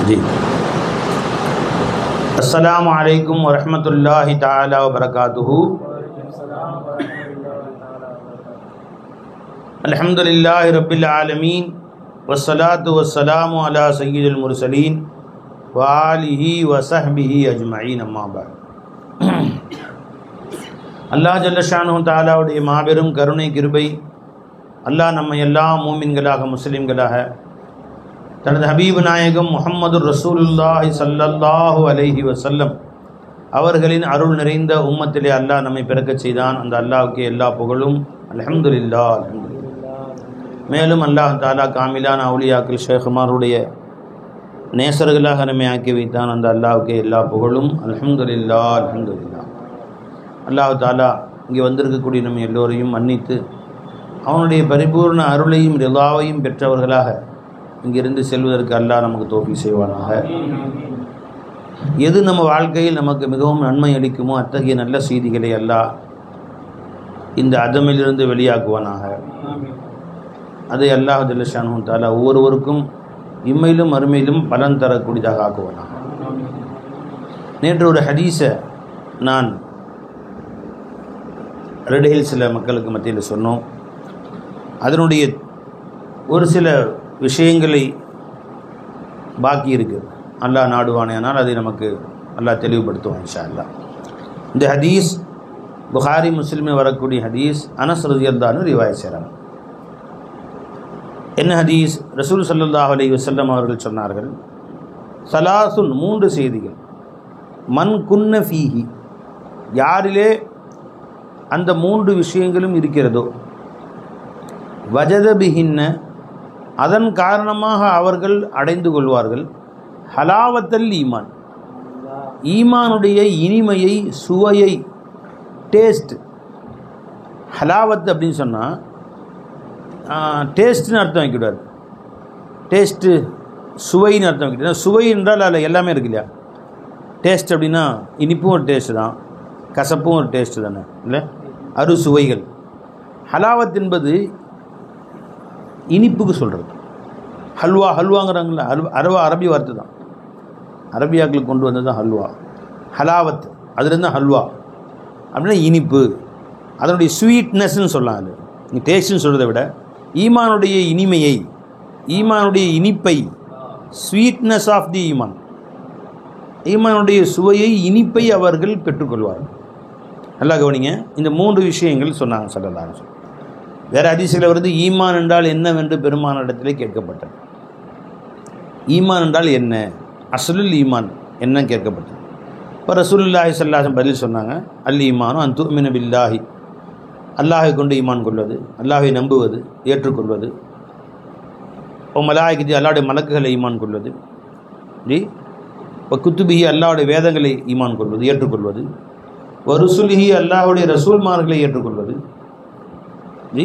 जी। अस्सलामु अलैकुम वरहमतुल्लाहि ताला वबरकातुहू। अल्हम्दुलिल्लाहि रब्बिल आलमीन वस्सलातु वस्सलामु अला सय्यिदिल मुरसलीन व आलिहि व सहबिहि अजमईन अम्मा बाद। அல்லாஹ் ஜல்ல ஷானுஹு தஆலாவுடைய மாபெரும் கருணை கிருபை, அல்லாஹ் நம்ம எல்லாம் மூமின்களாக முஸ்லிம்களாக தனது ஹபீபு நாயகம் முஹம்மது ரசூலுல்லாஹி ஸல்லல்லாஹு அலைஹி வஸல்லம் அவர்களின் அருள் நிறைந்த உம்மத்திலே அல்லாஹ் நம்மை பிறக்கச் செய்தான். அந்த அல்லாஹ்வுக்கு எல்லா புகழும். அல்ஹம்துலில்லாஹ் அல்ஹம்துலில்லாஹ். மேலும் அல்லாஹ் தஆலா காமிலான அவுலியாக்கள் ஷேഖുമാருடைய நேசர்களாக நம்மை ஆக்கி வைத்தான். அந்த அல்லாஹ்வுக்கு எல்லா புகழும். அல்ஹம்துலில்லாஹ் அல்ஹம்துலில்லாஹ். அல்லாஹ் தஆலா இங்கே வந்திருக்கக்கூடிய நம்ம எல்லோரையும் மன்னித்து அவனுடைய பரிபூர்ண அருளையும் ரிலாவையும் பெற்றவர்களாக இங்கிருந்து செல்வதற்கு அல்லாஹ் நமக்கு தௌஃபீக் செய்வானாக. எது நம்ம வாழ்க்கையில் நமக்கு மிகவும் நன்மை அளிக்குமோ அத்தகைய நல்ல செய்திகளை அல்லாஹ் இந்த அதமிலிருந்து வெளியாக்குவானாக. அதை அல்லாஹ் ஜல்ல ஷானுஹு தஆலா ஒவ்வொருவருக்கும் இம்மையிலும் மறுமையிலும் பலன் தரக்கூடியதாக ஆக்குவானாக. நேற்று ஒரு ஹதீஸை நான் ரெட் ஹில்ஸில் மக்களுக்கு மத்தியில் சொன்னோம். அதனுடைய ஒரு சில விஷயங்களை பாக்கி இருக்குது. அல்லாஹ் நாடுவானேனால் அதை நமக்கு அல்லாஹ் தெளிவுபடுத்துவான் இன்ஷா அல்லாஹ். இந்த ஹதீஸ் புகாரி முஸ்லிமில் வரக்கூடிய ஹதீஸ். அனஸ் ரலியல்லாஹு அன்ஹு ரிவாயத் செய்கிறாங்க. என்ன ஹதீஸ்? ரசூல் ஸல்லல்லாஹு அலைஹி வஸல்லம் அவர்கள் சொன்னார்கள், சலாசுன், மூன்று செய்திகள், மன் குன்ன ஃபீஹி, யாரிலே அந்த மூன்று விஷயங்களும் இருக்கிறதோ, வஜத பிஹின்ன, அதன் காரணமாக அவர்கள் அடைந்து கொள்வார்கள், ஹலாவத்தல் ஈமான், ஈமானுடைய இனிமையை, சுவையை, டேஸ்ட். ஹலாவத் அப்படின்னு சொன்னால் டேஸ்ட்னு அர்த்தம் வைக்கக்கூடாது. டேஸ்ட்டு சுவைன்னு அர்த்தம் வைக்கிட்டு, சுவை என்றால் அதில் எல்லாமே இருக்கு இல்லையா. டேஸ்ட் அப்படின்னா இனிப்பும் ஒரு டேஸ்ட்டு தான், கசப்பும் ஒரு டேஸ்ட்டு தானே இல்லை, அறுசுவைகள். ஹலாவத் என்பது இனிப்புக்கு சொல்கிறது. ஹல்வா, ஹல்வாங்கிறாங்களா, அரபி வார்த்தை தான், அரபியாக்களுக்கு கொண்டு வந்தது தான் ஹல்வா. ஹலாவத் அதுலேருந்து ஹல்வா அப்படின்னா இனிப்பு, அதனுடைய ஸ்வீட்னஸ்ன்னு சொல்லலாம். அது நீ டேஸ்ட்னு சொல்கிறத விட ஈமானுடைய இனிமையை, ஈமானுடைய இனிப்பை, ஸ்வீட்னஸ் ஆஃப் தி ஈமான், ஈமானுடைய சுவையை, இனிப்பை அவர்கள் பெற்றுக்கொள்வார்கள். நல்லா கவனிங்க. இந்த மூன்று விஷயங்கள் சொன்னாங்க ஸல்லல்லாஹு அலைஹி வஸல்லம். வேறு ஹதீஸில் வருது, ஈமான் என்றால் என்னவென்று பெருமானிடத்திலே கேட்கப்பட்டது. ஈமான் என்றால் என்ன, அஸ்லுல் ஈமான் என்ன கேட்கப்பட்டது. இப்போ ரசூலுல்லாஹி ஸல்லல்லாஹு அலைஹி வஸல்லம் பதில் சொன்னாங்க, அல் ஈமானு அன் துஅ்மின பில்லாஹி, அல்லாஹை கொண்டு ஈமான் கொள்வது, அல்லாஹை நம்புவது, ஏற்றுக்கொள்வது. இப்போ மலாயிகத்தி, அல்லாஹ்வுடைய மலக்குகளை ஈமான் கொள்வது. ஜி. இப்போ குத்துபிஹி, அல்லாஹ்வுடைய வேதங்களை ஈமான் கொள்வது, ஏற்றுக்கொள்வது. வருசுலிஹி, அல்லாஹ்வுடைய ரசூல்மார்களை ஏற்றுக்கொள்வது. ஜி.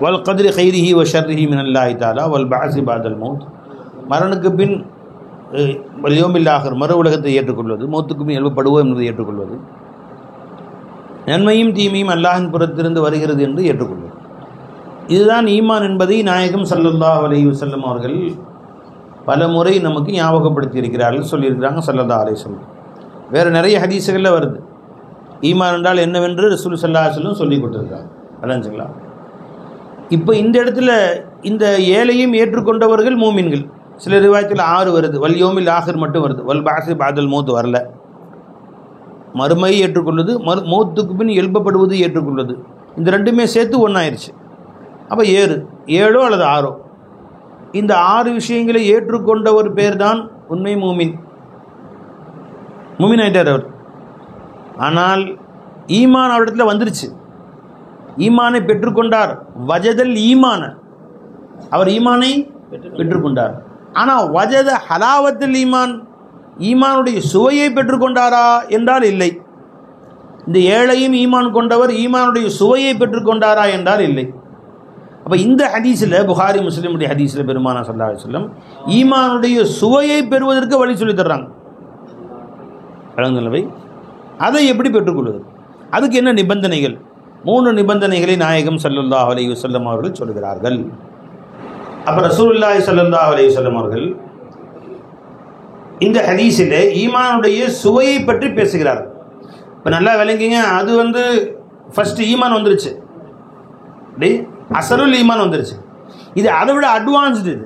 வல் கத்ரி கைரிஹி வ ஷர்ரிஹி மினல்லாஹி தஆலா வல் பஅஸி பஅதல் மௌத், மரணக்கு பின் வல் யௌமில் ஆகிர், மறு உலகத்தை ஏற்றுக்கொள்வது, மௌத்துக்கு பின் எழுப்பப்படுவோம் என்பதை ஏற்றுக்கொள்வது, நன்மையும் தீமையும் அல்லாஹின் புறத்திலிருந்து வருகிறது என்று ஏற்றுக்கொள்வது. இதுதான் ஈமான் என்பதை நாயகம் ஸல்லல்லாஹு அலைஹி வஸல்லம் அவர்கள் பல முறை நமக்கு ஞாபகப்படுத்தி இருக்கிறார்கள், சொல்லியிருக்கிறாங்க ஸல்லல்லாஹு அலைஹி வஸல்லம். வேறு நிறைய ஹதீஸுகளில் வருது ஈமான் என்றால் என்னவென்று ரசூல் ஸல்லல்லாஹு அலைஹி வஸல்லம் சொல்லி கொடுத்துருக்காங்க. அலஞ்சுங்களா. இப்போ இந்த இடத்துல இந்த ஏழையும் ஏற்றுக்கொண்டவர்கள் மூமின்கள். சில ரிவாயத்தில் 6 வருது, வல் யௌமில் ஆகிர் மட்டும் வருது, வல் பஅஸி பஅதல் மௌத் வரல. மறுமையை ஏற்றுக்கொள்வது, மௌத்துக்கு பின் எழுப்பப்படுவது ஏற்றுக்கொள்வது, இந்த ரெண்டுமே சேர்த்து ஒன்றாயிருச்சு. அப்போ 7 அல்லது 6, இந்த 6 விஷயங்களை ஏற்றுக்கொண்டவர் பேர் தான் உண்மை மூமின். மூமின் ஆயிட்டார் அவர். ஆனால் ஈமான் அவரிடத்தில் வந்துருச்சு, ஈமானை பெற்றுக்கொண்டார். வஜதல் ஈமான, அவர் ஈமானை பெற்றுக்கொண்டார். ஆனால் வஜத ஹலாவத்தில் ஈமான், ஈமானுடைய சுவையை பெற்றுக்கொண்டாரா என்றால் இல்லை. இந்த ஏழையும் ஈமான் கொண்டவர் ஈமானுடைய சுவையை பெற்றுக்கொண்டாரா என்றால் இல்லை. அப்போ இந்த ஹதீஸில், புகாரி முஸ்லிமுடைய ஹதீஸில் பெருமானார் ஸல்லல்லாஹு அலைஹி வஸல்லம் ஈமானுடைய சுவையை பெறுவதற்கு வழி சொல்லி தர்றாங்க. அலங்குல்லவை அதை எப்படி பெற்றுக்கொள்வது, அதுக்கு என்ன நிபந்தனைகள்? 3 நிபந்தனைகளை நாயகம் ஸல்லல்லாஹு அலைஹி வஸல்லம் அவர்கள் சொல்கிறார்கள். அப்போ ரசூலுல்லாஹி ஸல்லல்லாஹு அலைஹி வஸல்லம் அவர்கள் இந்த ஹதீஸில் ஈமானுடைய சுவையை பற்றி பேசுகிறார். இப்போ நல்லா விளங்கிங்க, அது வந்து ஃபஸ்ட்டு ஈமான் வந்துருச்சு, அசலுல் ஈமான் வந்துருச்சு. இது அதை விட அட்வான்ஸ்டு, இது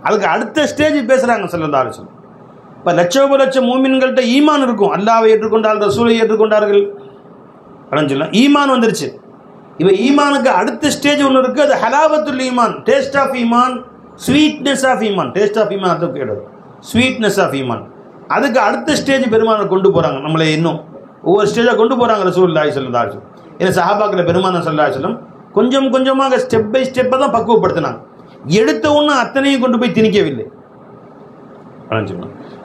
அதுக்கு அடுத்த ஸ்டேஜ் பேசுகிறாங்க ஸல்லல்லாஹு அலைஹி வஸல்லம். இப்போ லட்சோப மூமின்கள்கிட்ட ஈமான் இருக்கும், அல்லாஹ்வை ஏற்றுக்கொண்டார்கள், ரசூலை ஏற்றுக்கொண்டார்கள் அப்படின்னு சொல்லலாம், ஈமான் வந்துருச்சு. இப்போ ஈமானுக்கு அடுத்த ஸ்டேஜ் ஒன்று இருக்குது, அது ஹலாவத்துல் ஈமான், டேஸ்ட் ஆஃப் ஈமான், ஸ்வீட்னஸ் ஆஃப் ஈமான். டேஸ்ட் ஆஃப் ஈமான் அது கேடு, ஸ்வீட்னஸ் ஆஃப் ஈமான். அதுக்கு அடுத்த ஸ்டேஜ் பெருமானை கொண்டு போகிறாங்க, நம்மளை இன்னும் ஒவ்வொரு ஸ்டேஜாக கொண்டு போகிறாங்க ரசூலுல்லாஹி ஸல்லல்லாஹு அலைஹி வஸல்லம். ஏன்னா சஹாபாக்களை பெருமானா ஸல்லல்லாஹு அலைஹி வஸல்லம் கொஞ்சம் கொஞ்சமாக ஸ்டெப் பை ஸ்டெப்பாக தான் பக்குவப்படுத்தினாங்க. எடுத்த ஒன்று அத்தனையும் கொண்டு போய் திணிக்கவில்லை,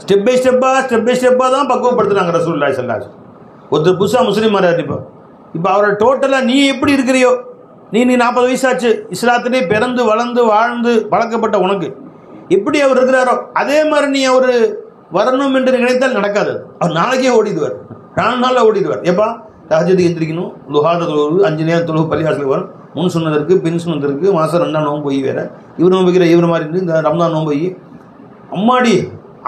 ஸ்டெப் பை ஸ்டெப்பாக தான் பக்குவப்படுத்தினாங்க ரசூலுல்லாஹி ஸல்லல்லாஹு அலைஹி வஸல்லம். ஒருத்தர் புதுசாக முஸ்லீம் ஆகிறார், இப்போ அவரை டோட்டலாக நீ எப்படி இருக்கிறியோ, நீ 40 வயசாச்சு, இஸ்லாத்திலே பிறந்து வளர்ந்து வாழ்ந்து பழக்கப்பட்ட உனக்கு எப்படி அவர் இருக்கிறாரோ அதே மாதிரி நீ அவர் வரணும் என்று நினைத்தால் நடக்காது. அவர் நாளைக்கே ஓடிடுவார், 4 நாளில் ஓடிடுவார். எப்பா தஹஜ்ஜுதுக்கு எந்திரிக்கணும், லுஹாத தொழுவு, 5 நேரம் தொழுவு பள்ளிவாசலுக்கு வரும், முன் சொன்னதற்கு பின் சொன்னதற்கு மாதம் 2 நோம்பு போய் வேற இவர் நோம்பு வைக்கிற இவர் மாதிரி இருந்து இந்த ரம்தான் நோம்பு போய் அம்மாடி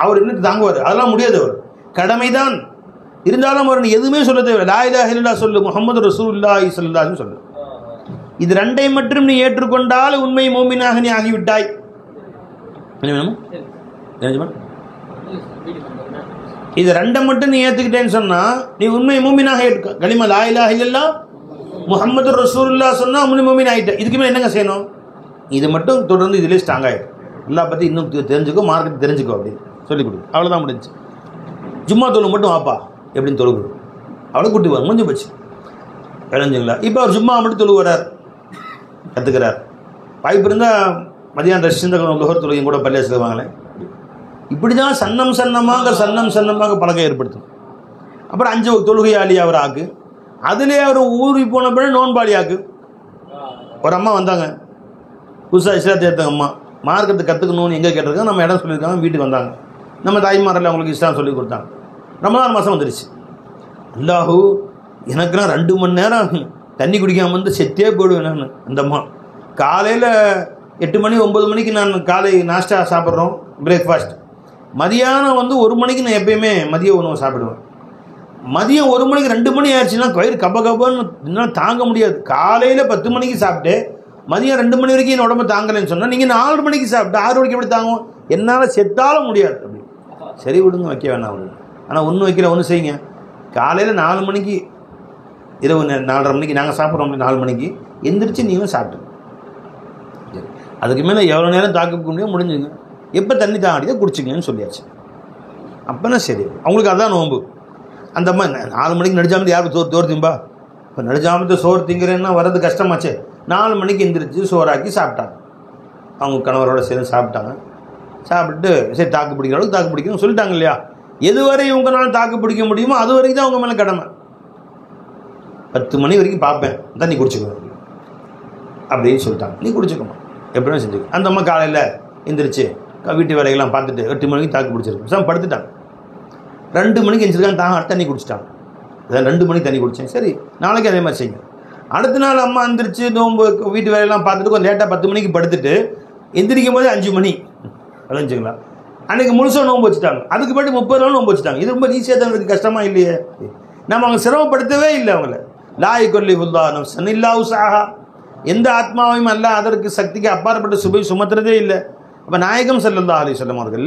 அவர் என்ன தாங்குவார், அதெல்லாம் முடியாது. அவர் கடமைதான் இருந்தாலும் அவர் எதுவுமே சொல்ல தேவை, லா இலாஹ இல்லல்லாஹ் சொல்லு, முஹம்மது ரசூலுல்லாஹி ஸல்லல்லாஹு அலைஹி வஸல்லம். இது ரெண்டையும் மட்டும் நீ ஏற்றுக்கொண்டால் உண்மை மூமினாக நீ ஆகிவிட்டாய். இது ரெண்டை மட்டும் நீ ஏற்றுக்கிட்டேன்னு சொன்னா நீ உண்மை மூமினாக ஏற்றுக்க. கலிமா லா இலாஹ இல்லல்லாஹ் முஹம்மது ரசூலுல்லாஹ் சொன்னா உண்மை மூமின் ஆகிட்ட. இதுக்கு மேலே என்னங்க செய்யணும்? இது மட்டும் தொடர்ந்து இதிலே ஸ்ட்ராங் ஆகிடும். எல்லா பற்றி இன்னும் தெரிஞ்சுக்கோ, மார்க்கெட் தெரிஞ்சுக்கோ அப்படின்னு சொல்லிக் கொடுக்கும். அவ்வளோதான் முடிஞ்சு. ஜும்மா தொழு மட்டும் வாப்பா எப்படின்னு தொழுகு, அவ்வளோ கூட்டி வரும், முடிஞ்சு போச்சு. விளைஞ்சுங்களா? இப்போ அவர் ஜும்மா மட்டும் தொழுகிறார், கற்றுக்கிறார். வாய்ப்பு இருந்தால் மதியானம் ரஷ்யந்த லுஹர் தொழுகையும் கூட பள்ளியாக செய்வாங்களே. இப்படி தான் சன்னம் சன்னமாக பழக்கம் ஏற்படுத்தும். அப்புறம் 5 தொழுகையாளி அவர் ஆக்கு, அதிலே அவர் ஊருக்கு போன பிறகு நோன்பாளி. ஒரு அம்மா வந்தாங்க, புதுசாக இஸ்லாத்தை எடுத்தாங்க அம்மா, மார்க்கத்தை கற்றுக்கணும்னு எங்கே கேட்டிருக்காங்க, நம்ம இடம் சொல்லியிருக்காங்க, வீட்டுக்கு வந்தாங்க. நம்ம தாய்மாரில் அவங்களுக்கு இஸ்லாம் சொல்லி கொடுத்தாங்க. ரமலான் மாதம் வந்துருச்சு. அல்லாஹூ எனக்குலாம் 2 மணி நேரம் தண்ணி குடிக்காமல் வந்து செத்தே போடுவேன் நான். அந்த அம்மா காலையில் 8 மணி 9 மணிக்கு நான் காலை நாஸ்டா சாப்பிட்றோம், பிரேக்ஃபாஸ்ட். மதியானம் வந்து 1 மணிக்கு நான் எப்பயுமே மதிய உணவு சாப்பிடுவேன். மதியம் 1 மணிக்கு 2 மணி ஆயிடுச்சுன்னா வயிறு கபன்னு என்னால் தாங்க முடியாது. காலையில் 10 மணிக்கு சாப்பிட்டு மதியம் 2 மணி வரைக்கும் என் உடம்பு தாங்கலைன்னு சொன்னால் நீங்கள் 4 மணிக்கு சாப்பிட்டு 6 மணிக்கு எப்படி தாங்கும்? என்னால் செத்தாலும் முடியாது. அப்படி சரி விடுங்க, வைக்க வேணாம் அப்படின்னு. ஆனால் ஒன்று வைக்கிற ஒன்று செய்யுங்க. காலையில் 4 மணிக்கு, இரவு 4:30 மணிக்கு நாங்கள் சாப்பிட்றோம், 4 மணிக்கு எந்திரிச்சு நீங்களும் சாப்பிட்டு அதுக்கு மேலே எவ்வளோ நேரம் தாக்க முடியும் முடிஞ்சுங்க. எப்போ தண்ணி தாண்டிதான் குடிச்சிங்கன்னு சொல்லியாச்சு. அப்போனா சரி, அவங்களுக்கு அதுதான் நோம்பு. அந்த அம்மா 4 மணிக்கு நடிச்சாமத்து யாருக்கு சோறு திம்பா? இப்போ நடிச்சாமத்து சோறு திங்கிறேன்னா வர்றது கஷ்டமாச்சு. 4 மணிக்கு எந்திரிச்சு சோறாக்கி சாப்பிட்டாங்க. அவங்க கணவரோட சேர்ந்து சாப்பிட்டாங்க. சாப்பிட்டு சரி தாக்கு பிடிக்கிற அளவுக்கு தாக்கு பிடிக்கணும் சொல்லிட்டாங்க இல்லையா? எதுவரை இவங்களால தாக்கு பிடிக்க முடியுமோ அது வரைக்கும் தான் அவங்க மேலே கடமை. 10 மணி வரைக்கும் பார்ப்பேன், தண்ணி குடிச்சுக்குவேன் அப்படின்னு சொல்லிட்டாங்க. நீ குடிச்சுக்கணும், எப்படின்னா செஞ்சுக்க. அந்த அம்மா காலையில் எந்திரிச்சு வீட்டு வேலைகள்லாம் பார்த்துட்டு 8 மணிக்கு தாக்கு பிடிச்சிருக்கு, சார் படுத்துட்டாங்க. 2 மணிக்கு எந்திரிச்சிருக்காங்க, தண்ணி குடிச்சிட்டாங்க. அதான் 2 மணிக்கு தண்ணி குடித்தேன். சரி, நாளைக்கு அதே மாதிரி செய்யுங்க. அடுத்த நாள் அம்மா எந்திரிச்சு நோம்பு வீட்டு வேலையெல்லாம் பார்த்துட்டு கொஞ்சம் லேட்டாக 10 மணிக்கு படுத்துட்டு எந்திரிக்கும் போது 5 மணி அலைஞ்சுங்களா, அன்றைக்கி முழுசாக நோம்பு வச்சுட்டாங்க. அதுக்கு பாட்டு 30 நாள் நோம்பு வச்சுட்டாங்க. இது ரொம்ப ஈஸியாக தான் இருக்குது, கஷ்டமாக இல்லையே. நம்ம அவங்க சிரமப்படுத்தவே இல்லை. அவங்கள லா யுகல்லிஃபுல்லாஹு நஃப்ஸன் இல்லா உஸ்ஸாஹா, எந்த ஆத்மாவையும் அல்ல அதற்கு சக்திக்கு அப்பாற்பட்ட சுபை சுமத்துறதே இல்லை. அப்போ நாயகம் ஸல்லல்லாஹு அலைஹி வஸல்லம் அவர்கள்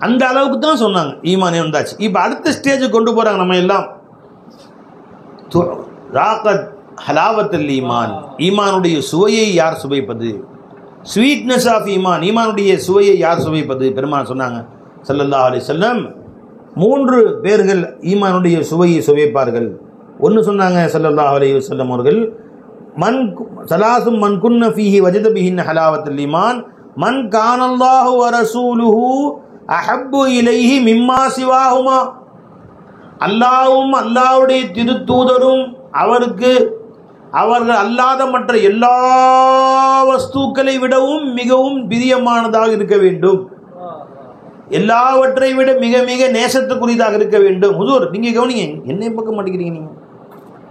அந்த அளவுக்கு தான் சொன்னாங்க ஈமானே வந்தாச்சு. இப்போ அடுத்த ஸ்டேஜுக்கு கொண்டு போகிறாங்க. நம்ம எல்லாம் ராகத் ஹலாவத்தல் ஈமான், ஈமானுடைய சுவையை யார் சுவைப்பது? ஸ்வீட்னஸ் ஆஃப் ஈமான், ஈமானுடைய சுவையை யார் சுவைப்பது? பெருமான் சொன்னாங்க ஸல்லல்லாஹு அலைஹி வஸல்லம் 3 பேர்கள் ஈமானுடைய சுவையை சுவைப்பார்கள். ஒன்று சொன்னாங்க ஸல்லல்லாஹு அலைஹி வஸல்லம் அவர்கள், மன் சலாசும் மன் குன்ன ஃபீஹி வஜத பிஹின் ஹலாவத்தல் ஈமான் மன் கானல்லாஹு வ ரசூலுஹு அஹப்பு இலைஹி மிம்மா சிவாஹுமா. அல்லாஹ்வும் அல்லாஹ்வுடைய திருத்தூதரும் அவர்கள் அல்லாத மற்ற எல்லா வஸ்துக்களை விடவும் மிகவும் பிரியமானதாக இருக்க வேண்டும், எல்லாவற்றை விட மிக மிக நேசத்துக்குரியதாக இருக்க வேண்டும். ஹுசூர் நீங்கள் கவனிங்க, என்னை பார்க்க மாட்டேங்கிறீங்க.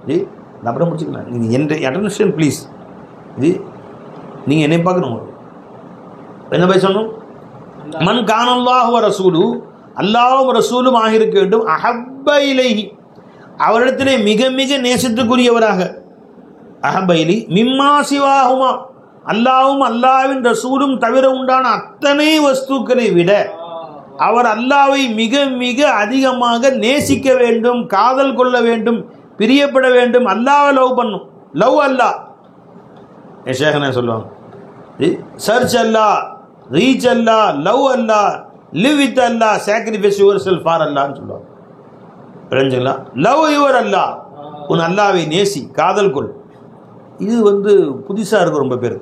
நீங்கள் அப்புறம் முடிச்சுக்கலாம். நீங்கள் என் அட்டென்ஷன் ப்ளீஸ். இது நீங்கள் என்னை பார்க்கணும். என்ன போய் சொன்னோம்? மன் கானல்லாஹு வ ரசூலு, அல்லாஹ்வும் ரசூலும் ஆகியிருக்க வேண்டும், அஹப்ப இலைஹி, அவரிடத்திலே மிக மிக நேசத்துக்குரியவராக, அஹப்ப இலைஹி மிம்மா சிவாஹுமா, அல்லாஹ்வும் அல்லாஹ்வின் ரசூலும் தவிர உண்டான அத்தனை வஸ்துக்களை விட அவர் அல்லாஹ்வை மிக மிக அதிகமாக நேசிக்க வேண்டும், காதல் கொள்ள வேண்டும், பிரியப்பட வேண்டும், அல்லாஹ்வை லவ் பண்ணும். லவ் அல்லாஹ் ஷேഖനെ சொல்லுவாங்க, search Allah, reach Allah, love Allah, live with Allah, sacrifice yourself for அல்லாஹ்னு சொல்லுவாங்க. புரிஞ்சுங்களா? லவ் யுவர் அல்லாஹ், உன் அல்லாஹ்வை நேசி, காதல் கொள். இது புதுசாக இருக்கும் ரொம்ப பேர்.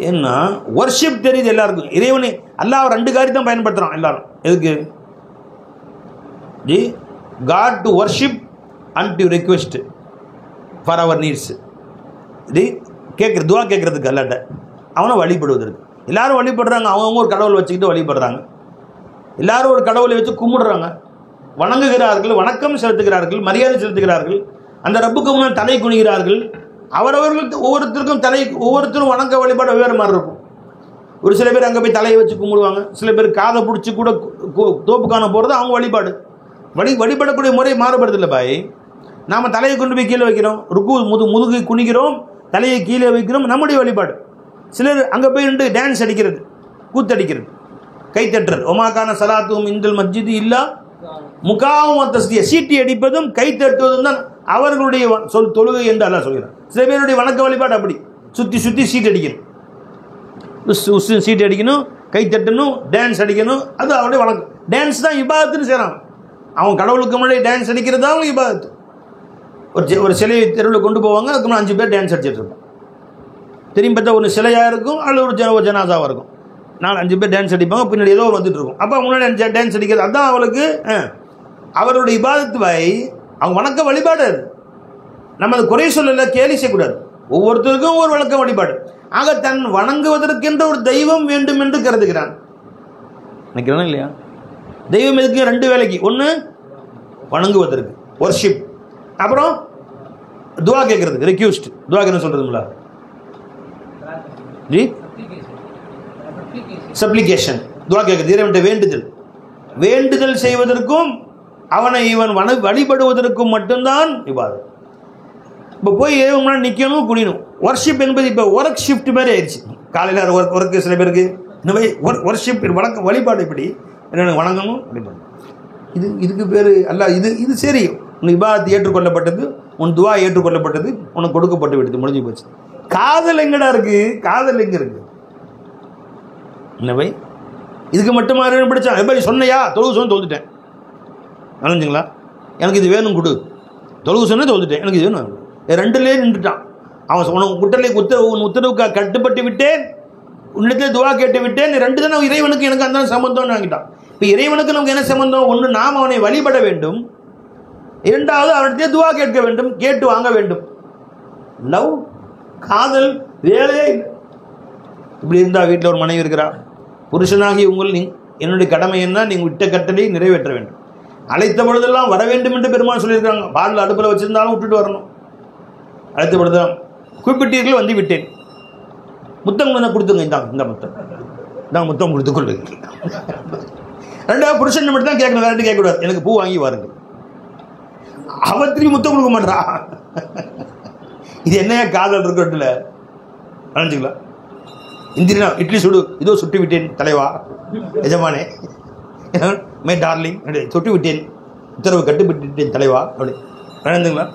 ஏன்னா வர்ஷிப் தெரியுது எல்லாருக்கும். இறைவனை அல்லாஹ் ரெண்டு காரியத்தை பயன்படுத்துகிறான் எல்லாரும். எதுக்கு? ஜி God to worship and to request for our needs. இது துவா கேட்கறதுக்கு அல்லாட்ட, அவனை வழிபடுவதற்கு. எல்லாரும் வழிபடுறாங்க, அவங்கவுங்க ஒரு கடவுளை வச்சுக்கிட்டு வழிபடுறாங்க. எல்லாரும் ஒரு கடவுளை வச்சு கும்பிடுறாங்க, வணங்குகிறார்கள், வணக்கம் செலுத்துகிறார்கள், மரியாதை செலுத்துகிறார்கள், அந்த ரப்புக்கு முன்னால் தலை குனிகிறார்கள். அவரவர்களுக்கு ஒவ்வொருத்தரும் வணக்க வழிபாடு வெவ்வேறு மாதிரி இருக்கும். ஒரு சில பேர் அங்கே போய் தலையை வச்சு கும்பிடுவாங்க, சில பேர் காதை பிடிச்சி கூட தோப்பு காண போகிறது அவங்க வழிபாடு. வழிபடக்கூடிய முறை மாறுபடுது இல்லை பாய். நாம் தலையை கொண்டு போய் கீழே வைக்கிறோம், முதுகு குனிக்கிறோம், தலையை கீழே வைக்கிறோம், நம்முடைய வழிபாடு. சிலர் அங்கே போய் நின்று டான்ஸ் அடிக்கிறது, கூத்தடிக்கிறது, கை தட்டுறது. ஒமாக்கான சலாத்தும் இந்தல் மஸ்ஜிது இல்லா முகாவும் தஸ்திய, சீட்டி அடிப்பதும் கை தட்டுவதும் தான் அவர்களுடைய தொழுகை என்று அல்லாஹ் சொல்கிறார். சில பேருடைய வணக்க வழிபாடு அப்படி சுற்றி சுற்றி சீட் அடிக்கணும், சீட் அடிக்கணும், கை தட்டணும், டான்ஸ் அடிக்கணும். அது அவருடைய வணக்கம். டான்ஸ் தான் இபாதத்துன்னு செய்கிறான். அவன் கடவுளுக்கு முன்னாடி டான்ஸ் அடிக்கிறது தான் அவங்க இபாதத்து. ஒரு சிலையை தெருவில் கொண்டு போவாங்க, அதுக்கு முன்னாடி 5 பேர் டான்ஸ் அடிச்சிட்டு இருப்பான். திரும்பி பார்த்தா ஒரு சிலையாக இருக்கும், அல்லது ஒரு ஜனாசாவாக இருக்கும். 4-5 பேர் டான்ஸ் அடிப்பாங்க, பின்னாடி ஏதோ வந்துட்டு இருக்கும். அப்போ முன்னாடி டான்ஸ் அடிக்கிறது அதுதான் அவளுக்கு அவருடைய இபாதத்து வாய், அவங்க வணக்க வழிபாடு. அது நம்ம அது குறை சொல்லல, கேலி செய்யக்கூடாது. ஒவ்வொருத்தருக்கும் ஒரு வணக்க வழிபாடு. ஆக தன் வணங்குவதற்கென்ற ஒரு தெய்வம் வேண்டும் என்று கருதுகிறான். நினைக்கிறோம் இல்லையா? தெய்வம் எதுக்கு? 2 வேலைக்கு. ஒன்று வணங்குவதற்கு, வர்ஷிப், அப்புறம் துவா கேட்கறதுக்கு, ரிக்வெஸ்ட். துவா கேட்க சொல்றதுங்களா ஜி? சப்ளிகேஷன். துவா கேட்கறது, இறைவன்கிட்ட வேண்டுதல் செய்வதற்கும் அவனை இவன் வழிபடுவதற்கும் மட்டும்தான் இபாதத். இப்போ போய் முன்னாடி நிற்கணும், குனியணும். ஒர்ஷிப் என்பது இப்போ ஒர்க் ஷிஃப்ட் மாதிரி ஆயிடுச்சு. காலையில் ஒர்க்கு சில பேருக்கு இந்த மாதிரி ஒர்ஷிப் வழிபாடு. இப்படி என்ன வணங்கணும், வழிபாடு. இதுக்கு பேர் அல்ல. இது சரி, உன் இபாதத் ஏற்றுக்கொள்ளப்பட்டது, உன் துவா ஏற்றுக்கொள்ளப்பட்டது, உனக்கு கொடுக்கப்பட்டு விடுது, முடிஞ்சு போச்சு. காதல் எங்கடா இருக்கு? காதல் எங்க இருக்கு? என்னவை இதுக்கு மட்டுமா பிடிச்சா? எப்படி சொன்னையா? தொழுகு சொன்ன தொழுதுட்டேன், நினைஞ்சுங்களா? எனக்கு இது வேணும் கொடு. தொழுகு சொன்ன தொழுதுட்டேன், எனக்கு இது வேணும். 2லேயே நின்றுட்டான் அவன். உன் உத்தரவுக்கு கட்டுப்பட்டு விட்டேன், உன்னிடத்தில் துவா கேட்டு விட்டேன். 2 தானே இறைவனுக்கு எனக்கு அந்த சம்பந்தம்னு வாங்கிட்டான். இப்போ இறைவனுக்கு நமக்கு என்ன சம்பந்தம்? ஒன்று, நாம் அவனை வழிபட வேண்டும். 2வது, அவனிடத்தில் துவா கேட்க வேண்டும், கேட்டு வாங்க வேண்டும். லவ், காதல் வேலையே இல்லை. இப்படி இருந்தால் வீட்டில் ஒரு மனைவி இருக்கிறா, புருஷனாகி என்னுடைய கடமை என்ன? நீங்கள் விட்ட கட்டளை நிறைவேற்ற வேண்டும். அழைத்த பொழுதெல்லாம் வர வேண்டும் என்று பெருமாள் சொல்லியிருக்காங்க. பாலில் அடுப்பில் வச்சிருந்தாலும் விட்டுட்டு வரணும். அழைத்த பொழுதுதான் குறிப்பிட்டீர்கள், வந்து விட்டேன், முத்தம் கொஞ்சம் கொடுத்துங்க, இந்த முத்தம் தான், முத்தம் கொடுத்து கொள்ளுங்க. 2வது, புருஷன் மட்டும் தான் கேட்கணும், வேறு கேட்கக்கூடாது. எனக்கு பூ வாங்கி வாருங்கள். அவத்திரி முத்தம் கொடுக்க மாட்டா. இது என்னையா காதல் இருக்கட்டுல நினைச்சுங்களா? இந்திரனா இட்லி சுடு, இதோ சுட்டு விட்டேன் தலைவா, எஜமானே, மை டார்லிங், சுட்டு விட்டேன், உத்தரவு கட்டுப்பட்டுவிட்டேன் தலைவா, அப்படி நினைந்துங்களா?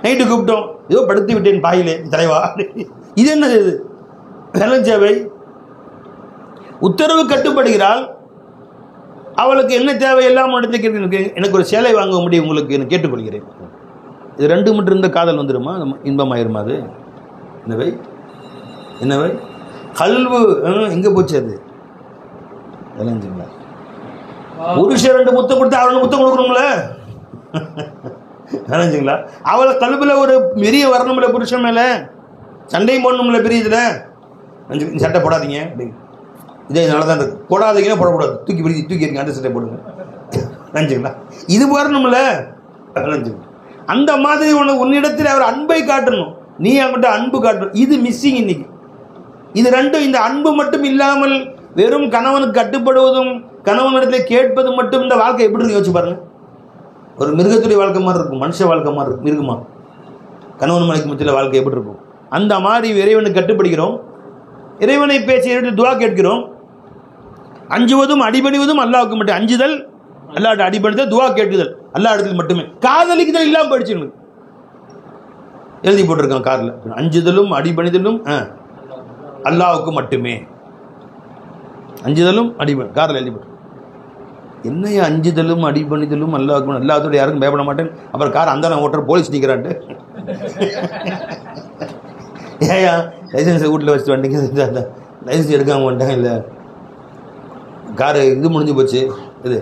நைட்டு கூப்பிட்டோம், இதோ படுத்து விட்டேன் பாயிலே தலைவா. இது என்னது? இது வெள்ளஞ்சேவை. உத்தரவு கட்டுப்படுகிறாள், அவளுக்கு என்ன தேவை எல்லாம் எனக்கு ஒரு சேலை வாங்க முடியும் உங்களுக்கு நான் கேட்டுக்கொள்கிறேன். இது 2 மட்டும் இருந்த காதல் வந்துடுமா? இன்பமாயிருமா? அது என்னவை கல்வு எங்கே போச்சு? அது விளைஞ்சுங்களா? புருஷன் 2 முத்தம் கொடுத்தா அவளுக்கு முத்தம் கொடுக்கணும்ல, விளைஞ்சுங்களா? அவளை கல்வியில் ஒரு பெரிய வரணும்ல, புருஷன் மேலே சண்டையும் போடணும்ல, பெரிய இதில் சட்டை போடாதீங்க, இதே நல்லா தான் இருக்கு, போடாதீங்கன்னா போடக்கூடாது, தூக்கி இருங்க, அந்த சட்டை போடுங்க, நினைச்சுங்களா? இது வரணும்ல, நினைச்சுங்க. அந்த மாதிரி உன்னிடத்தில் அவர் அன்பை காட்டணும், நீ அவங்ககிட்ட அன்பு காட்டணும். இது மிஸ்ஸிங் இன்னைக்கு. இது 2, இந்த அன்பு மட்டும் இல்லாமல் வெறும் கணவனுக்கு கட்டுப்படுவதும் கணவனிடத்தில் கேட்பது மட்டும் இந்த வாழ்க்கை எப்படி இருக்கு யோசிச்சு பாருங்க. ஒரு மிருகத்துடைய வாழ்க்கை மாதிரி இருக்கும், மனுஷ வாழ்க்கை மாதிரி இருக்குமா? கணவன் மனைக்கு மத்தியில் வாழ்க்கை எப்படி இருக்கும்? அந்த மாதிரி இறைவனுக்கு கட்டுப்படுகிறோம், இறைவனை பேசி எடுத்து துவா கேட்கிறோம். அஞ்சுவதும் அடிபணிவதும் அல்லாஹ்வுக்கு மட்டும். அஞ்சுதல் அல்லாஹ்ட்ட, அடிபணிதல் துவா கேட்குதல் அல்லாஹ் இடத்துல மட்டுமே. காதலிக்குதல் இல்லாமல் போயிடுச்சு. எழுதி போட்டிருக்கான் காரில், அஞ்சுதலும் அடிபணிதலும் அல்லாஹ்வுக்கு மட்டுமே. அஞ்சுதலும் அடிபணி காரில் எழுதி போட்டு. என்னையா அஞ்சுதலும் அடிபணிதலும் அல்லாஹ்வுக்கு, அல்லாஹ்வோட யாருக்கும் பயப்பட மாட்டேன். அப்புறம் கார் அந்த ஓட்டுற போலீஸ் நிற்கிறான்ட்டு. ஏயா லைசன்ஸை வீட்டில் வச்சுட்டு வண்டிங்க, லைசன்ஸ் எடுக்காமல் வந்துட்டாங்க. இல்லை காரு இது முடிஞ்சு போச்சு, இது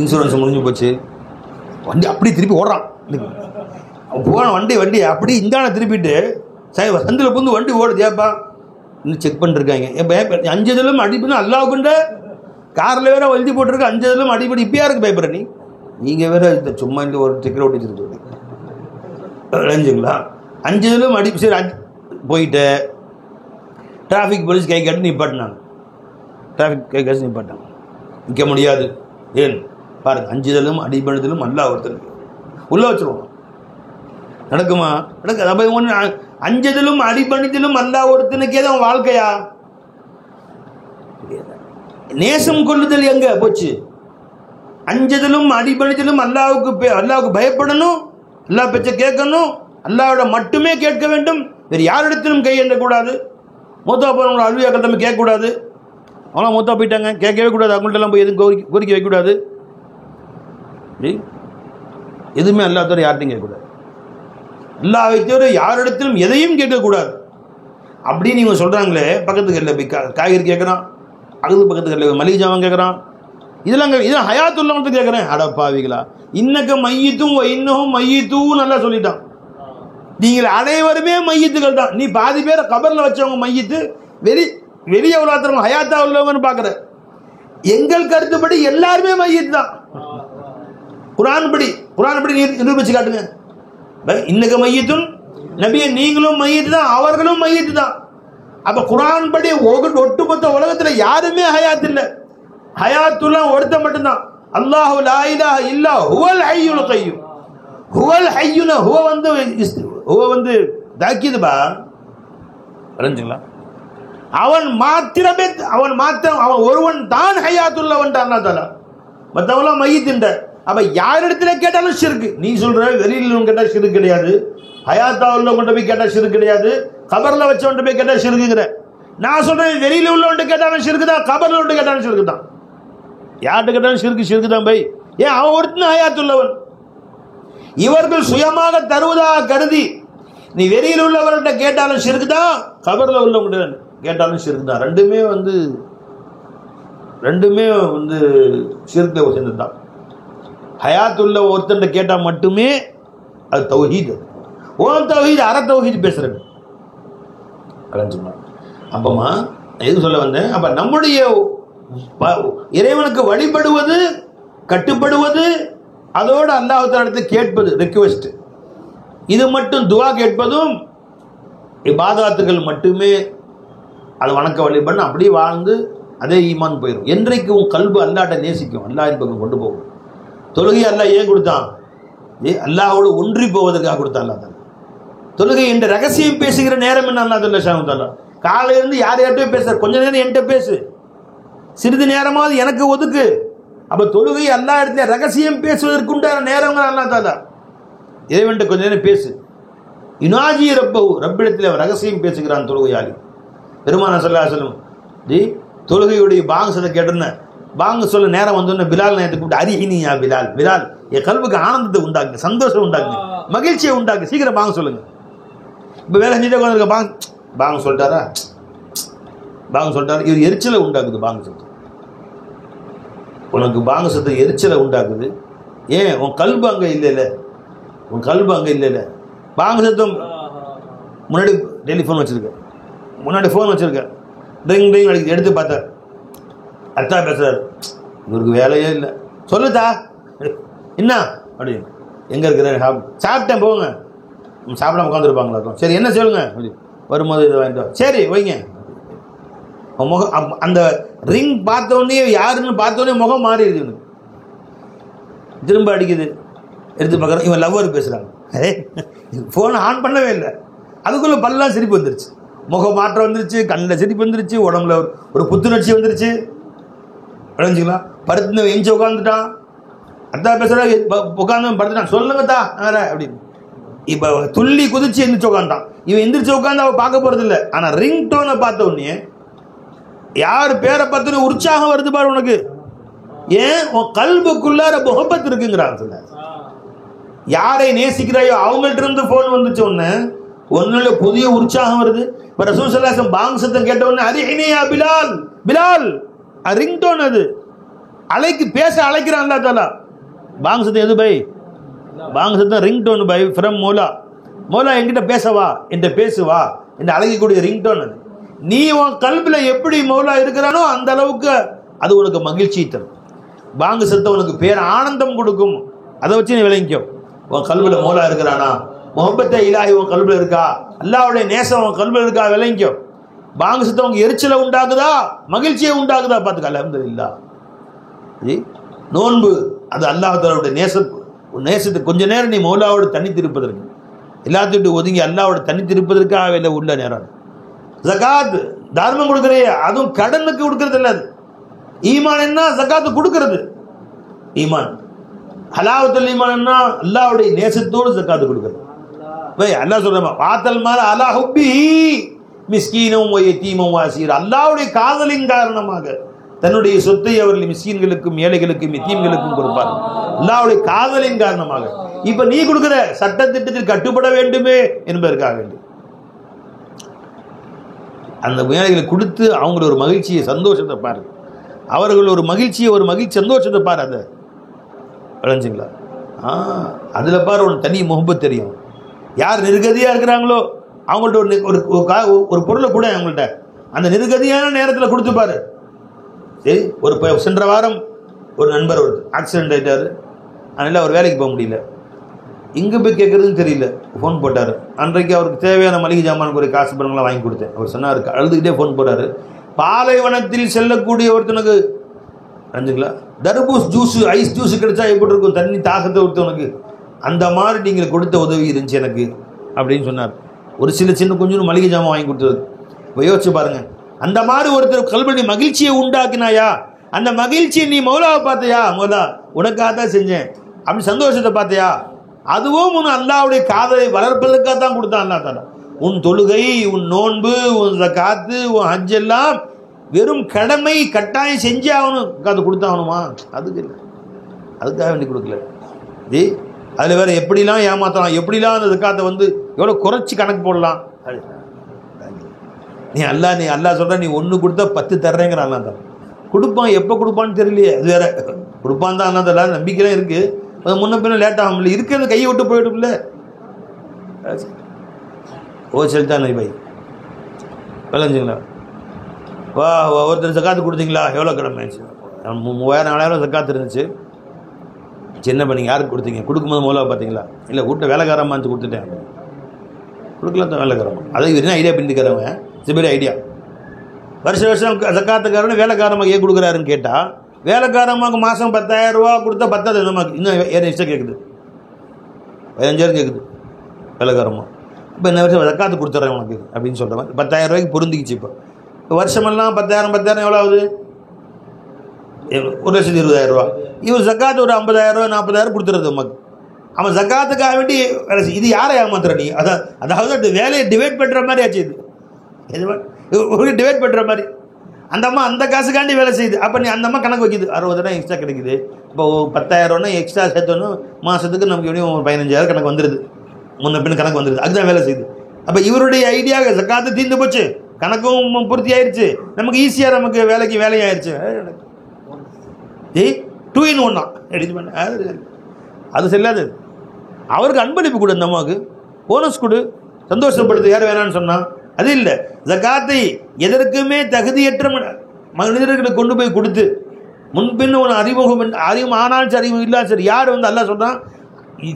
இன்சூரன்ஸ் முடிஞ்சு போச்சு, வண்டி அப்படி திருப்பி ஓடுறான். போன வண்டி அப்படி இந்தான திருப்பிட்டு சந்தில் புந்து வண்டி ஓடுது. ஏப்பா இன்னும் செக் பண்ணிருக்காங்க. அஞ்சதிலும் அடிப்படை அல்லாவுக்குண்ட காரில் வேற எழுதி போட்டிருக்கு, அஞ்சதிலும் அடிப்படை. இப்பயா இருக்கு பயப்படுற நீங்கள் வேற இந்த சும்மா இந்த ஒரு டிக்கெட் ஓட்டிட்டு விளைஞ்சுங்களா? அஞ்சதிலும் அடி. சரி போயிட்டு டிராஃபிக் போலீஸ் கை காட்டி நிப்பாட்டினாங்க. டிராஃபிக் கை காட்டி நிப்பாட்டாங்க. நிற்க முடியாது. ஏன் பாருங்க, அஞ்சுதலும் அடிபடுதலும் அல்லாஹ் ஒருத்தருக்கு உள்ள வச்சிருவோம். நடக்குமா? நடக்காது. அப்போ ஒன்று அஞ்சதிலும் அடிபணிதலும் அல்லாஹ் ஒருத்தனுக்கே தான் வாழ்க்கையா? நேசம் கொள்ளுதல் எங்க போச்சு? அஞ்சதிலும் அடிபணிதலும் அல்லாஹ்வுக்கு பயப்படணும், அல்லாஹ் பேச்ச கேட்கணும், அல்லாஹ்வோட மட்டுமே கேட்க வேண்டும். வேறு யாரிடத்திலும் கை எண்ணக்கூடாது. மூத்தா போனவங்களை அழுவியாக்கள் தம்பி கேட்கக்கூடாது. அவங்களா மூத்தா போயிட்டாங்க, கேட்கவே கூடாது. அவங்கள்ட்டெல்லாம் போய் எதுவும் கோரிக்கை வைக்கக்கூடாது. எதுவுமே அல்லாஹ்வோட யார்ட்டையும் கேட்கக்கூடாது. அல்லாஹ்வை தவிர யாரிடத்திலும் எதையும் கேட்கக்கூடாது அப்படின்னு இவங்க சொல்கிறாங்களே. பக்கத்து கல்ல போய் காய்கறி கேட்குறான், அகது பக்கத்து கல்ல மளிகை ஜாமான் கேட்குறான். இதெல்லாம் ஹயாத்துள்ளவங்க கேட்குறேன். அடப்பாவிகளா, இன்னக்க மையத்தும் இன்னும் மையத்தும் நல்லா சொல்லிட்டான். நீங்கள் அனைவருமே மையத்துகள் தான். நீ பாதி பேரை கபரில் வச்சவங்க மையத்து, வெளியே உலகத்தவங்க ஹயாத்தா உள்ளவங்கன்னு பார்க்குற. எங்கள் கருத்துப்படி எல்லாருமே மையத்து தான். குரான் படி நிரூபிச்சு காட்டுங்க. இன்னக்க மையத்தும் நபியை நீங்களும் மையத்து தான், அவர்களும் மையத்து தான். அப்ப குரான் படி ஒட்டுமொத்த உலகத்தில் யாருமே ஹயாத் இல்லை. ஹயாத்துல்லா ஒருத்த மட்டும்தான். அல்லாஹு லா இலாஹ இல்லா ஹுவல் ஹய்யுல் கய்யூம். ஹுவல் ஹய்யுன ஹுவ வந்து தாக்கிதுபா புரிஞ்சுங்களா? அவன் ஒருவன் தான் ஹயாத்துள்ளவன் தான். அல்லாஹ் தஆலா மற்றவங்களாம் மையத்தின்ற. அப்ப யாரிடத்துல கேட்டாலும் ஷிர்க். நீ சொல்ற வெளியில் கேட்டா ஷிர்க் கிடையாது, ஹயாத்தா உள்ளவங்க போய் கேட்டா ஷிர்க் கிடையாது, கபர்ல வச்சவன்ட்ட போய் கேட்டா ஷிர்க்குங்கிற. நான் சொல்றேன் வெளியில உள்ளவன்ட்ட கேட்டாலும் ஷிர்க் தான், கபர்ல உள்ளவன்ட்ட கேட்டாலும் ஷிர்க் தான். யார்கிட்ட கேட்டாலும் ஷிர்க் தான் பை. ஏன் அவன் ஒருத்தன் ஹயாத்துள்ளவன். இவர்கள் சுயமாக தருவதாக கருதி நீ வெளியில் உள்ளவர்கள்ட்ட கேட்டாலும் ஷிர்க் தான், கபர்ல உள்ளவங்க கேட்டாலும் ஷிர்க் தான். ரெண்டுமே ஷிர்க்ல சேர்ந்தது தான். ஹயாத்துள்ள ஒருத்தன் கேட்டா மட்டுமே அது தௌஹீத். ஓன் தௌஹீத் அற தௌஹீத் பேசுறது. அப்பமா எது சொல்ல வந்தேன்? அப்ப நம்முடைய இறைவனுக்கு வழிபடுவது, கட்டுப்படுவது, அதோடு அல்லாஹ் தஆலா கேட்பது ரிக்வெஸ்ட், இது மட்டும் துவா கேட்பதும் இபாதத்துகள் மட்டுமே. அது வணக்க வழிபட அப்படியே வாழ்ந்து அதே ஈமான் போயிடும். என்றைக்கு உன் கல்பு அல்லாஹ்ட்ட நேசிக்கும், அல்லாஹ்வின் பக்கம் கொண்டு போகும். தொழுகை அல்லாஹ் ஏன் கொடுத்தான்? அல்லாஹ்வோடு ஒன்றி போவதற்காக கொடுத்தான். அல்லாஹ் தஆலா தொழுகை என்ற ரகசியம் பேசுகிற நேரம் என்ன? அல்லாஹ் தஆலா காலையில இருந்து யார்கிட்டயும் பேச, கொஞ்ச நேரம் என்கிட்ட பேசு, சிறிது நேரமாவது எனக்கு ஒதுக்கு. அப்ப தொழுகை அல்லாஹ் இடத்துல ரகசியம் பேசுவதற்குண்டான நேரம் அல்லாஹ் தஆலா. இறைவன்ட்ட கொஞ்ச நேரம் பேசு. யுனாஜி ரப்பஹு, ரப்பிடத்தில் ரகசியம் பேசுகிறான் தொழுகையாளி. பெருமானார் ஸல்லல்லாஹு அலைஹி வஸல்லம் தொழுகையுடைய பாங்கு சத்தத்தை கேட்டோன்னு, பாங்கு சொல்ல நேரம் வந்தோன்னு பிலால் நேரத்தை கூப்பிட்டு அரிஹினியா பிலால், பிலால் என் கல்விக்கு ஆனந்தத்தை உண்டாக்கு, சந்தோஷம் உண்டாக்கு, மகிழ்ச்சியை உண்டாக்கு, சீக்கிரம் பாங்க சொல்லுங்க. இப்போ வேலை செஞ்சுட்டு உட்காந்துருக்க பாங்க சொல்லிட்டாரா, பாங்க சொல்லிட்டாரு, இது எரிச்சலை உண்டாக்குது. பாங்க சத்தம் உனக்கு பாங்க சத்தம் எரிச்சலை உண்டாக்குது. ஏன்? உன் கல்பு அங்கே இல்லை, உன் கல்பு அங்கே இல்லை. பாங்க சத்தம் முன்னாடி டெலிஃபோன் வச்சுருக்க, முன்னாடி ஃபோன் வச்சுருக்க, ட்ரிங் ட்ரிங் அடிக்குது. எடுத்து பார்த்தேன், அத்தா பேசுறாரு. இவருக்கு வேலையே இல்லை. சொல்லுதா என்ன அப்படின்னு, எங்கே இருக்கிறேன்? சாப்பிட்டேன், போங்க. சாப்பிடாம உட்காந்துருப்பாங்களா? சரி என்ன சொல்லுங்க, வரும்போது இதை வாங்கிட்டு, சரி வைங்க. முகம் அந்த ரிங் பார்த்தோடனே யாருன்னு பார்த்தோடனே முகம் மாறிடுது இவனுக்கு. திரும்ப அடிக்குது, எடுத்து பார்க்குறோம், இவன் லவ்வர் பேசுகிறாங்க. ஃபோனை ஆன் பண்ணவே இல்லை, அதுக்குள்ளே பல்லாம் சிரிப்பு வந்துருச்சு, முகம் மாற்றம் வந்துருச்சு, கண்ணில் சிரிப்பு வந்துருச்சு, உடம்புல ஒரு புத்துணர்ச்சி வந்துருச்சு. விளைஞ்சிக்கலாம். படுத்து எஞ்சி உட்காந்துட்டான், அதான் பேசுகிறா, உட்காந்து படுத்துட்டான், சொல்லுங்கத்தா வேற அப்படின்னு. இப்போ துள்ளி குதிச்சு எந்திரிச்சு உட்காந்துட்டான். இவன் எந்திரிச்சு உட்காந்து அவள் பார்க்க போகிறது இல்லை. ஆனால் ரிங் டோனை பார்த்த உடனே யார் பேரை பார்த்து உற்சாகம் வருது பாரு உனக்கு. ஏன்? உன் கல்புக்குள்ளார முகப்பத் இருக்குங்கிறான். சொல்ல யாரை நேசிக்கிறாயோ அவங்கள்ட்ட இருந்து போன் வந்துச்சு ஒன்று ஒன்னுல புதிய உற்சாகம் வருது. இப்போ ரசூல் ஸல்லல்லாஹு அலைஹி வஸல்லம் பாங் சத்தம் கேட்ட உடனே அரிஹினியா பிலால், பிலால் ரிங் டோன், அது அழைக்கு பேச அழைக்கிறான் அல்லாஹ் தஆலா. பாங் சத்தம் எது பை? பாங் சத்தம் ring tone by from Moula. Moula என்கிட்ட பேசவா, என்கிட்ட பேசுவா என்று அழைக்கக்கூடிய ரிங் டோன் அது. நீ உன் கல்வில எப்படி மௌலா இருக்கிறானோ அந்த அளவுக்கு அது உனக்கு மகிழ்ச்சி தரும். பாங்கு சத்தம் உனக்கு பேர் ஆனந்தம் கொடுக்கும். அதை வச்சு நீ விளங்கிக்கோ. உன் கல்வில மௌலா இருக்கிறானா, முஹப்பத்தே இலாஹி உன் கல்வில இருக்கா, அல்லாஹ்வுடைய நேசம் உன் கல்வில இருக்கா, விளங்கிக்கோ. பாங்கு சத்தம் உங்க எரிச்சலை உண்டாகுதா, மகிழ்ச்சியை உண்டாகுதா பார்த்துக்க. அல்ஹம்துலில்லாஹ். நோன்பு அது அல்லாஹ் தஆலாவுடைய நேசத்தை கொஞ்ச நேரம் நீ மௌலாவோடு தனித்திருப்பதற்கு, எல்லாத்தையும் ஒதுங்கி அல்லாஹ்வோடு தனித்திருப்பதற்காக உள்ள நேரம். ஜகாத் தர்மம் கொடுக்குறே, அதுவும் கடனுக்கு கொடுக்கறது இல்லை. அது ஈமான் என்ன? ஜகாத்து கொடுக்கிறது ஈமான். ஹலாவத்துல் ஈமான் என்ன? அல்லாஹ்வுடைய நேசத்தோடு ஜகாத்து கொடுக்கிறது. அல்லாஹ் சொல்றான், வாத்தல் மால அலா ஹுப்பி மிஸ்கீனும் யதீமும் வஅசீர். அல்லாஹ்வுடைய காதலின் காரணமாக தன்னுடைய சொத்தை அவர்கள் மிஸ்கீன்களுக்கும் ஏழைகளுக்கும் யதீம்களுக்கும் கொடுப்பார். அல்லாஹ்வுடைய காதலின் காரணமாக. இப்ப நீ கொடுக்கிற சட்டத்திட்டத்தில் கட்டுப்பட வேண்டுமே என்பதற்காக வேண்டி அந்த ஏழைகளை கொடுத்து அவங்கள ஒரு மகிழ்ச்சியை சந்தோஷத்தை பாரு, அவர்கள் ஒரு மகிழ்ச்சியை ஒரு மகிழ்ச்சி சந்தோஷத்தை பாரு. அதை விளைஞ்சிங்களா? அதில் பாரு ஒரு தனி முகப்பத் தெரியும். யார் நிர்கதியாக இருக்கிறாங்களோ அவங்கள்ட்ட ஒரு பொருளை கூட அவங்கள்ட்ட அந்த நிர்கதியான நேரத்தில் கொடுத்துப்பாரு. சரி, ஒரு சென்ற வாரம் ஒரு நண்பர் ஒரு ஆக்சிடென்ட் ஆகிட்டார், அதனால் அவர் வேலைக்கு போக முடியல. இங்கே போய் கேட்குறதுன்னு தெரியல. ஃபோன் போட்டார். அன்றைக்கு அவருக்கு தேவையான மளிகை ஜாமானுக்கு ஒரு காசு பணங்களாம் வாங்கி கொடுத்தேன். அவர் சொன்னார், அழுதுகிட்டே ஃபோன் போட்டார். பாலைவனத்தில் செல்லக்கூடிய ஒருத்தனுக்கு அஞ்சுங்களா தர்பூஸ் ஜூஸு ஐஸ் ஜூஸு கிடைச்சா எப்படி இருக்கும், தண்ணி தாகத்தை ஒருத்தவனுக்கு, அந்த மாதிரி நீங்கள் கொடுத்த உதவி இருந்துச்சு எனக்கு அப்படின்னு சொன்னார். ஒரு சின்ன கொஞ்சம் மளிகை ஜாமான் வாங்கி கொடுத்தது. யோசிச்சு பாருங்க, அந்த மாதிரி ஒருத்தர் கல்வனி மகிழ்ச்சியை உண்டாக்கினாயா, அந்த மகிழ்ச்சியை நீ மௌலாவை பார்த்தையா, மௌலா உனக்காக தான் செஞ்சேன் அப்படி சந்தோஷத்தை பார்த்தையா, அதுவும் உன் அல்லாஹ்வுடைய காதலை வளர்ப்பதற்காக தான் கொடுத்தான் அல்லாஹ் தஆலா. உன் தொழுகை, உன் நோன்பு, உன் ஜகாத்து, உன் ஹஜ் எல்லாம் வெறும் கடமை கட்டாயம் செஞ்சே ஆகணும், அது கொடுத்தாகணுமா? அதுக்கு இல்லை, அதுக்காக வேண்டி கொடுக்கல. அதில் வேற எப்படிலாம் ஏமாத்தலாம், எப்படிலாம் அந்த ஜகாத்தை எவ்வளோ குறைச்சி கணக்கு போடலாம். நீ அல்லாஹ் சொல்ற நீ 1 கொடுத்தா 10 தர்றேங்கிற அல்லாஹ் தான் கொடுப்பான். எப்போ கொடுப்பான்னு தெரியலையே, அது வேற. கொடுப்பான் தான் அல்லாஹ் தஆலா, நம்பிக்கைலாம் இருக்கு. முன்ன பின்ன லேட் ஆகும்ல, இருக்கிறது கையை விட்டு போயிடும்ல. ஓ செல்தான் பை விளைஞ்சுங்களா? வா ஒருத்தர் ஜக்காத்து கொடுத்தீங்களா, எவ்வளோ கடமை ஆச்சு? 3000-4000 ஜக்காத்து இருந்துச்சு. சின்ன பண்ணீங்க, யாருக்கு கொடுத்தீங்க? கொடுக்கும்போது மௌலாவை பார்த்தீங்களா? இல்லை, வீட்டை வேலைக்காரமாக இருந்துச்சு கொடுத்துட்டேன். கொடுக்கலாம் தான் வேலைக்காரமா, அதை என்ன ஐடியா பண்ணிக்கிறவங்க சிபரி ஐடியா. வருஷம் ஜக்காத்துக்காரன்னு வேலைக்காரமாக ஏன் கொடுக்குறாருன்னு கேட்டால், வேலைக்காரமாக மாதம் 10,000 ரூபா கொடுத்தா 10 இன்னும் ஏன் இஷ்டம் கேட்குது, 15,000 கேட்குது வேலைக்காரமாக. இப்போ இந்த வருஷம் ஜக்காத்து கொடுத்துட்றேன் உனக்கு அப்படின்னு சொல்கிற மாதிரி 10,000 ரூபாய்க்கு பொருந்திக்கிச்சு. இப்போ வருஷமெல்லாம் 10,000 எவ்வளோ ஆகுது? 1,20,000 ரூபா. இவர் ஜக்காத்து ஒரு 50,000 40,000 கொடுத்துறது நமக்கு. அவன் ஜக்காத்துக்காக வேண்டி இது யாரை ஏமாத்துற நீ? அதாவது வேலையை டிவைட் பண்ணுற மாதிரி ஆச்சு. இது டிவைட் பண்ணுற மாதிரி. அந்த அம்மா அந்த காசுக்காண்டி வேலை செய்யுது. அப்போ நீ அந்த அம்மா கணக்கு வைக்கிது, 60,000 எக்ஸ்ட்ரா கிடைக்குது. இப்போ 10,000 எக்ஸ்ட்ரா சேர்த்தோன்னு மாதத்துக்கு நமக்கு எப்படியும் 15,000 கணக்கு வந்துடுது, முன்ன பின்ன கணக்கு வந்துடுது. அதுதான் வேலை செய்யுது. அப்போ இவருடைய ஐடியா ஜக்காத்து தீர்ந்து போச்சு, கணக்கும் பூர்த்தி ஆயிடுச்சு, நமக்கு ஈஸியாக நமக்கு வேலையாயிருச்சு. 2 in 1 எடுத்து பண்ண அது செல்லாது. அவருக்கு அன்பளிப்பு கொடு, அந்த அம்மாவுக்கு போனஸ் கொடு, சந்தோஷப்படுத்து. யார் வேணான்னு சொன்னா அது இல்லை. ஜக்காத்தை எதற்குமே தகுதியற்ற மனிதர்களுக்கு கொண்டு போய் கொடுத்து முன்பின் ஒரு அறிமுகம் ஆனால் சரி, அறிமுகம் இல்லா சரி, யார் அல்லாஹ் சொல்றான்,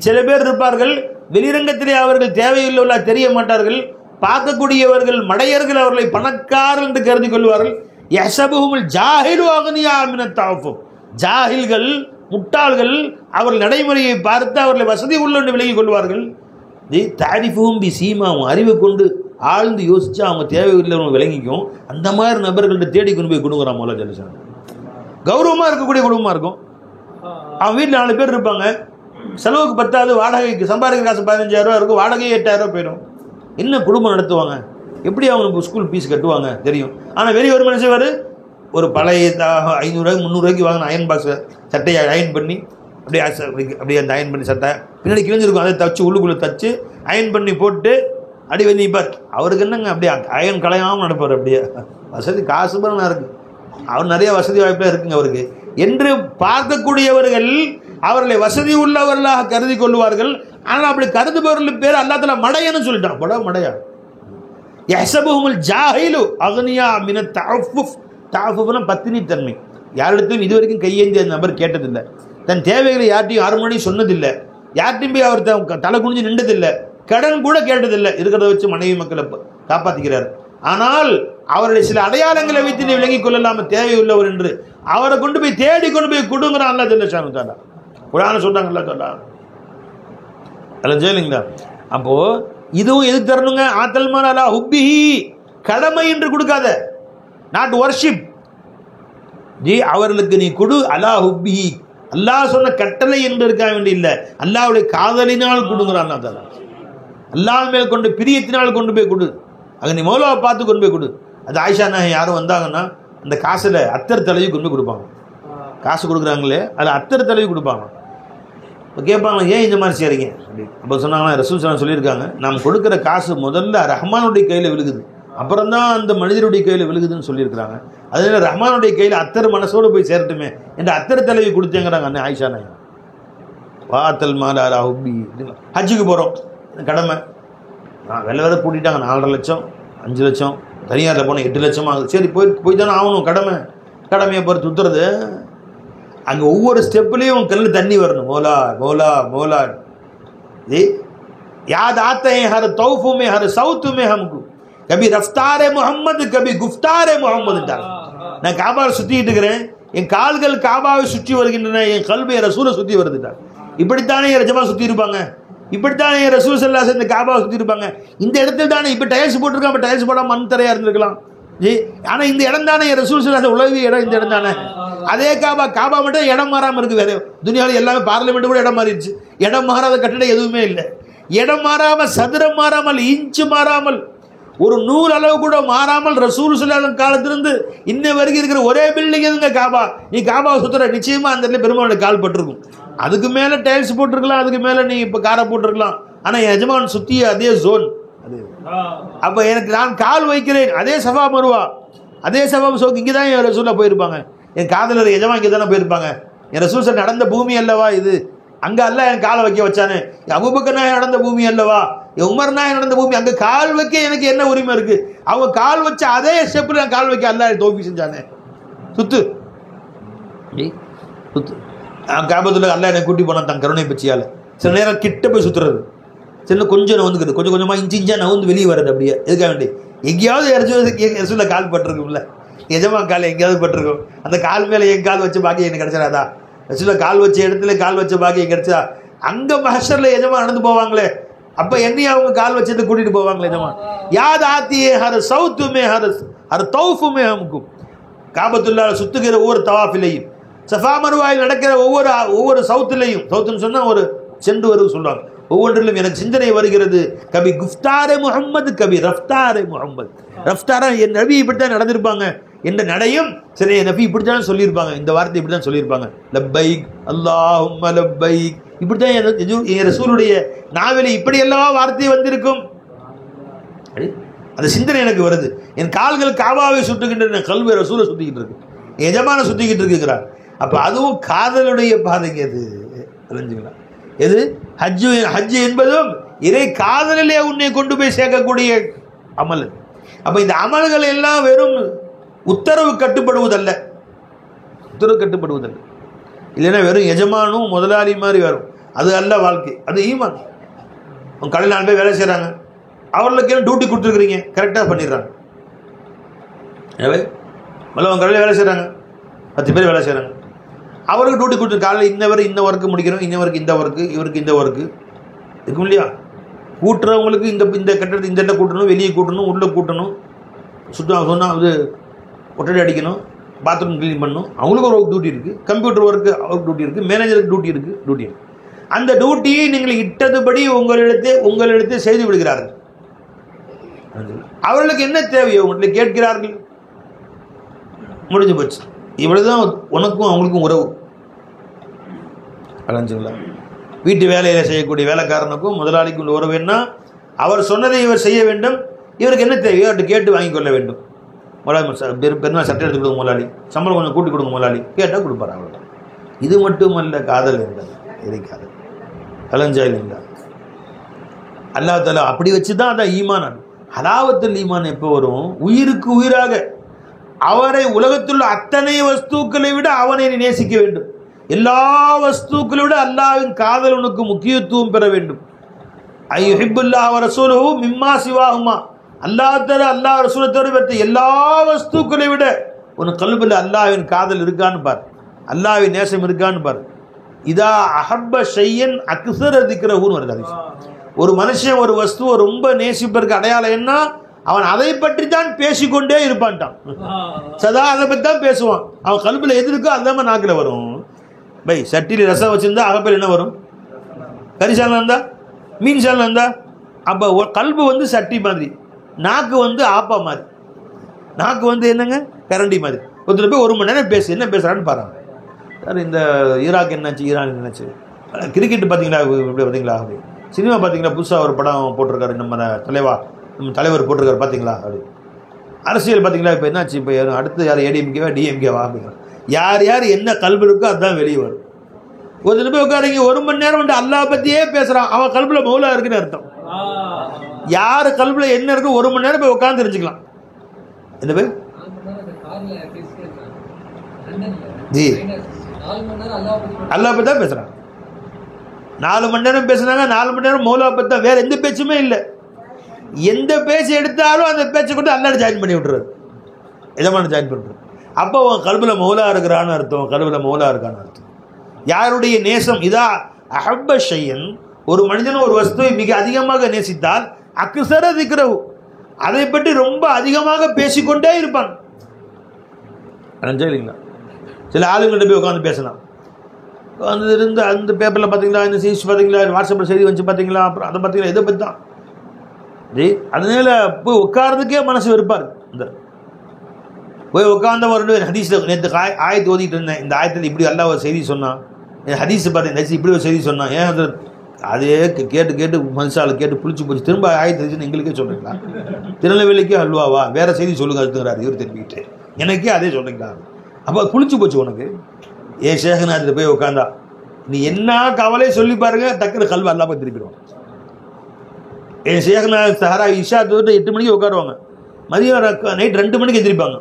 சில பேர் இருப்பார்கள் வெளிரங்கத்திலே அவர்கள் தேவையில்லை தெரிய மாட்டார்கள், பார்க்கக்கூடியவர்கள் மடையர்கள் அவர்களை பணக்காரர்கள் என்று கருதி கொள்வார்கள். யஹ்சபுஹுல் ஜாஹிலு அக்னியா மினத் தஅஃஃபுஃப். ஜாஹில்கள், முட்டாள்கள், அவர்கள் நடைமுறையை பார்த்து அவர்களை வசதி உள்ள விலகிக் கொள்வார்கள். தாரிஃபுஹும் பி சீமாவும், அறிவை கொண்டு ஆழ்ந்து யோசிச்சு அவங்க தேவையில்லை விளங்கிக்கும். அந்த மாதிரி நபர்கள்ட்ட தேடி கொண்டு போய் கொடுக்குறான் மௌலா ஜல்லிசான். கௌரவமாக இருக்கக்கூடிய குடும்பமாக இருக்கும். அவன் வீட்டில் 4 பேர் இருப்பாங்க, செலவுக்கு பத்தாது, வாடகைக்கு சம்பாதிக்கிற காசு 15,000 ரூபா இருக்கும், வாடகையே 8,000 போயிடும். என்ன குடும்பம் நடத்துவாங்க? எப்படி அவங்க ஸ்கூல் ஃபீஸ் கட்டுவாங்க தெரியும். ஆனால் வெளியே ஒரு மனுஷன் ஒரு பழைய 500 ரூபாய்க்கு 300 ரூபாய்க்கு வாங்கின அயன் பாக்ஸை சட்டையை அயன் பண்ணி அப்படியே அந்த அயன் பண்ணி சட்டை பின்னாடி கிழிஞ்சிருக்கும், அதை தச்சு உள்ளுக்குள்ளே தச்சு அயன் பண்ணி போட்டு அப்படி வந்து நிற்பார். அவருக்கு என்னங்க அப்படியே அயன் கலையாமல் நடப்பார். அப்படியே வசதி காசு பரவாயில்ல இருக்குது, அவர் நிறைய வசதி வாய்ப்பாக இருக்குங்க அவருக்கு என்று பார்க்கக்கூடியவர்கள் அவர்களை வசதி உள்ளவர்களாக கருதி கொள்வார்கள். ஆனால் அப்படி கருதுபவர்கள் பேர் அல்லாஹ் தஆலா மடையன்னு சொல்லிட்டான். பட மடையா. யஹ்சபுஹுல் ஜாஹிலு அக்னியா மினத் தஅஃபுஃப். தஅஃபுஃப்னா பத்தினி தன்மை. யாரிடத்தையும் இதுவரைக்கும் கையேந்திய நபர் கேட்டதில்லை, தன் தேவைகளை யார்ட்டையும் 6 மணி சொன்னதில்லை, யார்ட்டையும் போய் அவர் தலை குனிஞ்சு நின்றதில்லை, கடன் கூட கேட்டதில்லை. இருக்கிறத வச்சு மனைவி மக்களை காப்பாற்றிக்கிறார். ஆனால் அவருடைய சில அடையாளங்களை வைத்து நீ விளங்கிக் கொள்ளலாம தேவையுள்ளவர் என்று அவரை கொண்டு போய் தேடி கொண்டு போய் கொடுங்கிறான் அல்லாஹ் ஜல்ல தஆலா. குர்ஆன்ல சொல்றாங்க அல்லாஹ் தஆலா. அல்ல ஜெயலிங்களா. அப்போ இதுவும் எது தரணுங்க? ஆத்தல் மால் அலா ஹுப்பிஹி, கடமை என்று கொடுக்காத, நாட் வர்ஷிப். அவர்களுக்கு நீ கொடு அலா ஹுப்பிஹி, அல்லாஹ் சொன்ன கட்டளை என்று இருக்க வேண்டிய இல்லை, அல்லாஹ்வுடைய காதலினால் கொடுங்கிறான் அல்லாஹ் தஆலா. அல்லாஹ் மேல் கொண்டு பிரியத்தினால் கொண்டு போய் கொடு. அங்கே நீ மௌலாவை பார்த்து கொண்டு போய் கொடு. அது ஆயிஷா நாயகி யாரும் வந்தாங்கன்னா அந்த காசில் அத்தர் தலைவி கொண்டு போய் கொடுப்பாங்க. காசு கொடுக்குறாங்களே அதில் அத்தர் தலைவி கொடுப்பாங்க. இப்போ கேட்பாங்க, ஏன் இந்த மாதிரி செய்கிறீங்க அப்படின்னு. அப்போ சொன்னாங்கன்னா ரசூல் ஸல்லல்லாஹு சொல்லியிருக்காங்க, நாம் கொடுக்குற காசு முதல்ல ரஹ்மானுடைய கையில் விழுகுது, அப்புறம் தான் அந்த மனிதருடைய கையில் விழுகுதுன்னு சொல்லியிருக்கிறாங்க. அதனால ரஹ்மானுடைய கையில் அத்தர் மனசோடு போய் சேரட்டுமே என்று அத்தர் தலைவி கொடுத்தேங்கிறாங்க அண்ணன் ஆயிஷா நாயகி. வாத்தல் மால் அலா ஹுப்பி. ஹஜ்ஜுக்கு போகிறோம், கடமை. வெள்ளை வேலை கூட்டிட்டாங்க, 4.5 லட்சம் 5 லட்சம், தனியாரில் போனால் 8 லட்சம் ஆகுது. சரி போய் தானே ஆகணும், கடமையை பொறுத்து சுற்றுறது. அங்கே ஒவ்வொரு ஸ்டெப்லேயும் கல்லில் தண்ணி வரணும். மோலா மோலா மோலா. யாத் ஆத்தே ஹர் தௌஃபுமே ஹர் சவுத்துமே ஹம்கு, கபி ரஃப்தாரே முஹம்மது கபி குஃப்தாரே முஹம்மதுட்டாங்க. நான் காபாவை சுற்றிக்கிட்டு இருக்கிறேன், என் கால்கள் காபாவை சுற்றி வருகின்றன, என் கல்வி ரசூலை சுற்றி வருதுட்டாங்க. இப்படித்தானே ரஜமா சுற்றி இருப்பாங்க, இப்படித்தானே ரசூல் ஸல்லல்லாஹு அலைஹி வஸல்லம் இந்த காபாவை சுற்றி இருப்பாங்க. இந்த இடத்துல தானே இப்போ டைல்ஸ் போட்டிருக்கான், இப்போ டைல்ஸ் போடாமல் மண் தரையாக இருந்திருக்கலாம். ஆனால் இந்த இடம் தானே ரசூல் ஸல்லல்லாஹு அலைஹி வஸல்லம் உலக இடம், இந்த இடம் தானே. அதே காபா மட்டும் இடம் மாறாமல் இருக்குது. வேறு துனியாவில் எல்லாமே பார்லிமெண்ட் கூட இடம் மாறிடுச்சு. இடம் மாறாத கட்டிடம் எதுவுமே இல்லை. இடம் மாறாமல், சதுரம் மாறாமல், இன்ச்சு மாறாமல், ஒரு 100 அளவு கூட மாறாமல் ரசூல் ஸல்லல்லாஹு அலைஹி வஸல்லம் காலத்திலிருந்து இன்ன வரைக்கும் இருக்கிற ஒரே பில்டிங் எதுங்க காபா. நீ காபாவை சுற்றுற, நிச்சயமாக அந்த இடத்துல பெருமாளுடைய கால் பட்டிருக்கும். அதுக்கு மேலே டைல்ஸ் போட்டிருக்கலாம், அதுக்கு மேலே நீ இப்போ காரை போட்டிருக்கலாம். ஆனால் என் எஜமான் சுற்றிய அதே ஜோன் அது. அப்போ எனக்கு நான் கால் வைக்கிறேன், அதே சஃபா மருவா, அதே சஃபா சோக்கு இங்கே தான் என் ரசூலா போயிருப்பாங்க. என் காதலர் எஜமான் இங்கே தானே போயிருப்பாங்க. என் ரசூல் சார் நடந்த பூமி அல்லவா இது, அங்கே அல்ல என் காலை வைக்க வச்சானே. அபூபக்கர் நாயகம் நடந்த பூமி அல்லவா, என் உமர் நாயகம் நடந்த பூமி, அங்கே கால் வைக்க எனக்கு என்ன உரிமை இருக்கு? அவங்க கால் வச்ச அதே ஸ்டெப்பில் நான் கால் வைக்க அல்ல தௌஃபீக் செஞ்சானே. சுத்து சுத்து காபத்தில் அல்ல என்னை கூட்டி போனான் தன் கருணை பச்சியால். சில நேரம் கிட்ட போய் சுற்றுறது, சில கொஞ்சம் வந்துக்குது, கொஞ்சம் கொஞ்சமாக இன்ச்சா நவுந்து வெளியே வர்றது. அப்படியே எதுக்காக வேண்டி எங்கேயாவது ரசூல்ல கால் பட்டிருக்கும்ல, எஜமா கால் எங்கேயாவது பட்டிருக்கும். அந்த கால் மேலே என் கால் வச்ச பாக்கி எனக்கு கிடைச்சிடாதா? ரசூல்ல கால் வச்ச இடத்துல கால் வச்ச பாக்கி கிடைச்சா அங்கே மஹ்ஷர்ல எஜமா நடந்து போவாங்களே, அப்போ என்னையும் அவங்க கால் வச்சது கூட்டிகிட்டு போவாங்களே எஜமா. யாத் ஆத்தியே ஹர் சவுத்துமே ஹர் தௌஃபுமே ஹம்கும். காபத்துல்லாஹ் சுத்துகிற ஒவ்வொரு தவாஃபிலையும், சஃபா மருவாயில் நடக்கிற ஒவ்வொரு சவுத்துலையும், சவுத்துன்னு சொன்னால் ஒரு சென்று வருவது சொல்லுவாங்க, ஒவ்வொன்றிலும் எனக்கு சிந்தனை வருகிறது. கபி குஃப்தாரே முஹம்மது கபி ரஃப்தாரே முஹம்மது. ரஃப்தாரா என் நபி இப்படித்தான் நடந்திருப்பாங்க என்ற நடையும் சரி, என் நபி இப்படித்தான் சொல்லியிருப்பாங்க, இந்த வார்த்தை இப்படித்தான் சொல்லியிருப்பாங்க, லப்பைக் அல்லாஹும்ம லப்பைக். இப்படித்தான் என் ரசூலுடைய நாவிலே இப்படியெல்லாம் வார்த்தை வந்திருக்கும். அந்த சிந்தனை எனக்கு வருது. என் கால்கள் காபாவை சுட்டுகின்ற கல்வி ரசூலை சுத்திக்கிட்டு இருக்கு, எஜமான சுத்திக்கிட்டு இருக்குங்கிறார். அப்போ அதுவும் காதலுடைய பாதைங்க. அது தெரிஞ்சுங்களா? எது ஹஜ்ஜு என்பதும் இறை காதலிலே உன்னை கொண்டு போய் சேர்க்கக்கூடிய அமல். அப்போ இந்த அமல்கள் எல்லாம் வெறும் உத்தரவு கட்டுப்படுவதல்ல, இல்லைன்னா வெறும் எஜமானும் முதலாளி மாதிரி வரும், அது அல்ல வாழ்க்கை. அது ஈமான். அவங்க கடையில் 4 பேர் வேலை செய்கிறாங்க, அவர்களுக்கு டியூட்டி கொடுத்துருக்குறீங்க, கரெக்டாக பண்ணிடுறாங்க. மல்லவன் கடையில் வேலை செய்கிறாங்க, 10 பேர் வேலை செய்கிறாங்க. அவருக்கு டியூட்டி கொடுத்து காலையில் இன்ன ஒர்க்கு முடிக்கணும், இன்னவருக்கு இந்த ஒர்க்கு, இவருக்கு இந்த ஒர்க்கு இருக்கும் இல்லையா? கூட்டுறவங்களுக்கு இந்த கட்டடத்தை இந்த இடத்துல கூட்டணும், வெளியே கூட்டணும், உள்ளே கூட்டணும், சொன்னால் அது ஒட்டடை அடிக்கணும், பாத்ரூம் க்ளீன் பண்ணணும், அவங்களுக்கு ஒரு டியூட்டி இருக்குது. கம்ப்யூட்டர் ஒர்க்கு அவருக்கு டியூட்டி இருக்குது, மேனேஜருக்கு டியூட்டி இருக்குது. அந்த டியூட்டியை நீங்கள் இட்டதுபடி உங்களிடத்தை செய்து விடுகிறார்கள். அவர்களுக்கு என்ன தேவையோ உங்களை கேட்கிறார்கள், முடிஞ்சு போச்சு. இவ்வளவுதான் உனக்கும் அவங்களுக்கும் உறவு. அலைஞ்சுங்களா? வீட்டு வேலையில் செய்யக்கூடிய வேலைக்காரனுக்கும் முதலாளிக்கும் உள்ள உறவு என்ன? அவர் சொன்னதை இவர் செய்ய வேண்டும், இவருக்கு என்ன தேவையோ அவர்கிட்ட கேட்டு வாங்கி கொள்ள வேண்டும். பெருநாள் சட்டை எடுத்து கொடுங்க முதலாளி, சம்பளம் கொஞ்சம் கூட்டி கொடுங்க முதலாளி, கேட்டால் கொடுப்பார். அவ்வளோதான். இது மட்டுமல்ல காதல் என்பது, இதை காதல் அலைஞ்சா இல்லைங்களா? அல்லாஹ் தஆலா அப்படி வச்சு தான் அதான் ஈமான். ஹலாவத்துல் ஈமான் எப்போ வரும்? உயிருக்கு உயிராக அவரை உலகத்தில் அத்தனை வஸ்துக்களை விட அவனை நேசிக்க வேண்டும். எல்லா வஸ்துக்களை விட அல்லாஹ்வின் காதல் உனக்கு முக்கியத்துவம் பெற வேண்டும். ஐயுஹிப்புல்லாஹ் வ ரசூலுஹு மிம்மா சிவாஹுமா, அல்லாஹ் தஆலா அல்லாஹ் ரசூலை தவிர மற்ற எல்லா வஸ்துக்களை விட உன் கல்பில் அல்லாஹ்வின் காதல் இருக்கான்னு பார், அல்லாஹ்வின் நேசம் இருக்கான்னு பார். இதா அஹப்ப ஷையன் அக்ஸர திக்ரஹுன்னு வருது ஹதீஸ். ஒரு மனுஷன் ஒரு வஸ்துவை ரொம்ப நேசிப்பதற்கு அடையாளம் என்ன? அவன் அதை பற்றி தான் பேசிக்கொண்டே இருப்பான்ட்டான். சதா அதை பற்றி தான் பேசுவான். அவன் கல்பில் எது இருக்கோ அதுதான் நாக்கில் வரும். பை சட்டியில் ரசம் வச்சிருந்தா அகப்பில் என்ன வரும்? கரிசாலம் இருந்தா, மீன் சாலம் இருந்தா. அப்போ கல்பு வந்து சட்டி மாதிரி, நாக்கு வந்து ஆப்பா மாதிரி, நாக்கு வந்து என்னங்க கரண்டி மாதிரி. ஒருத்தர் போய் 1 மணி நேரம் பேசு, என்ன பேசுகிறான்னு பாருங்க. சார் இந்த ஈராக் என்னாச்சு, ஈரான் என்னாச்சு, கிரிக்கெட் பார்த்தீங்களா, இப்படி பார்த்தீங்களா, அப்படி சினிமா பார்த்தீங்களா, புதுசாக ஒரு படம் போட்டிருக்காரு நம்ம தலைவர் போட்டிருக்காரு பார்த்தீங்களா, அப்படி அரசியல் பார்த்தீங்களா, இப்போ என்னாச்சு, இப்போ அடுத்து யார் ஏடிஎம்கேவா டிஎம்கேவா அப்படிங்கிற யார் யார் என்ன கல்வி இருக்கோ அதுதான் வெளியே வரும். ஒரு போய் உட்காருங்க 1 மணி நேரம் வந்து அல்லாஹ் பற்றியே பேசுகிறான், அவன் கல்வியில் மௌலா இருக்குன்னு அர்த்தம். யார் கல்வியில் என்ன இருக்கு 1 மணி நேரம் போய் உட்காந்து தெரிஞ்சுக்கலாம். என்ன பேர் ஜி அல்லாஹ் பற்றி தான் பேசுகிறான். 4 மணி நேரம் பேசுனாங்க, 4 மணி நேரம் மௌலா பற்றி தான், வேற எந்த பேச்சுமே இல்லை. எந்த பேச்சு எடுத்தாலும் அந்த பேச்சை கொண்டு அல்லாஹ் ஜாயின் பண்ணி விட்டுறாரு, எஜமான ஜாயின் பண்ணுறாரு. அப்போ அவன் கல்வியில் மௌலா இருக்கிறான்னு அர்த்தம், கல்வியில் மௌலா இருக்கான்னு அர்த்தம். யாருடைய நேசம்? இதா அஹப்ப ஷையன், ஒரு மனிதன் ஒரு வஸ்துவை மிக அதிகமாக நேசித்தால் அக்ஸர திக்ரஹு, அதை பற்றி ரொம்ப அதிகமாக பேசிக்கொண்டே இருப்பான். இல்லைங்களா? சில ஆளுங்கள்ட்ட போய் உட்காந்து பேசலாம், வந்து இருந்து அந்த பேப்பரில் பார்த்தீங்களா, இந்த செய்தி பார்த்தீங்களா, வாட்ஸ்அப்பில் செய்தி வந்துச்சு பார்த்தீங்களா, அப்புறம் அதை பார்த்தீங்களா, இதை பற்றி தான் ஜி. அதனால போய் உட்கார்றதுக்கே மனசு வெறுப்பார். இந்த போய் உட்காந்த ஒரு ஹதீஸில் நேற்று ஆயத்து ஓதிட்டு இருந்தேன், இந்த ஆயத்தில் இப்படி அல்லாஹ் ஒரு செய்தி சொன்னான், ஹதீஸ் பார்த்தீங்க இப்படி ஒரு செய்தி சொன்னான், ஏன் அது அதே கேட்டு மனுஷால் கேட்டு புளிச்சு போச்சு, திரும்ப ஆயத்து எங்களுக்கே சொல்கிறீங்களா? திருநெல்வேலிக்கே அல்வாவா, வேறு செய்தி சொல்லுங்க அதுங்கிறாரு இவர் திரும்பிக்கிட்டு, எனக்கே அதே சொல்கிறீங்களா? அப்போ புளிச்சு போச்சு உனக்கு. ஏன் ஷேகநாத் போய் உட்காந்தா நீ என்ன கவலை சொல்லி பாருங்க, டக்குனு கல்வி அல்லாம திருப்பிடுவான். என் ஷேகநாத் சஹரா இஷா தோட்டு 8 மணிக்கு உட்காருவாங்க, மதியம் நைட் 2 மணிக்கு எந்திரிப்பாங்க.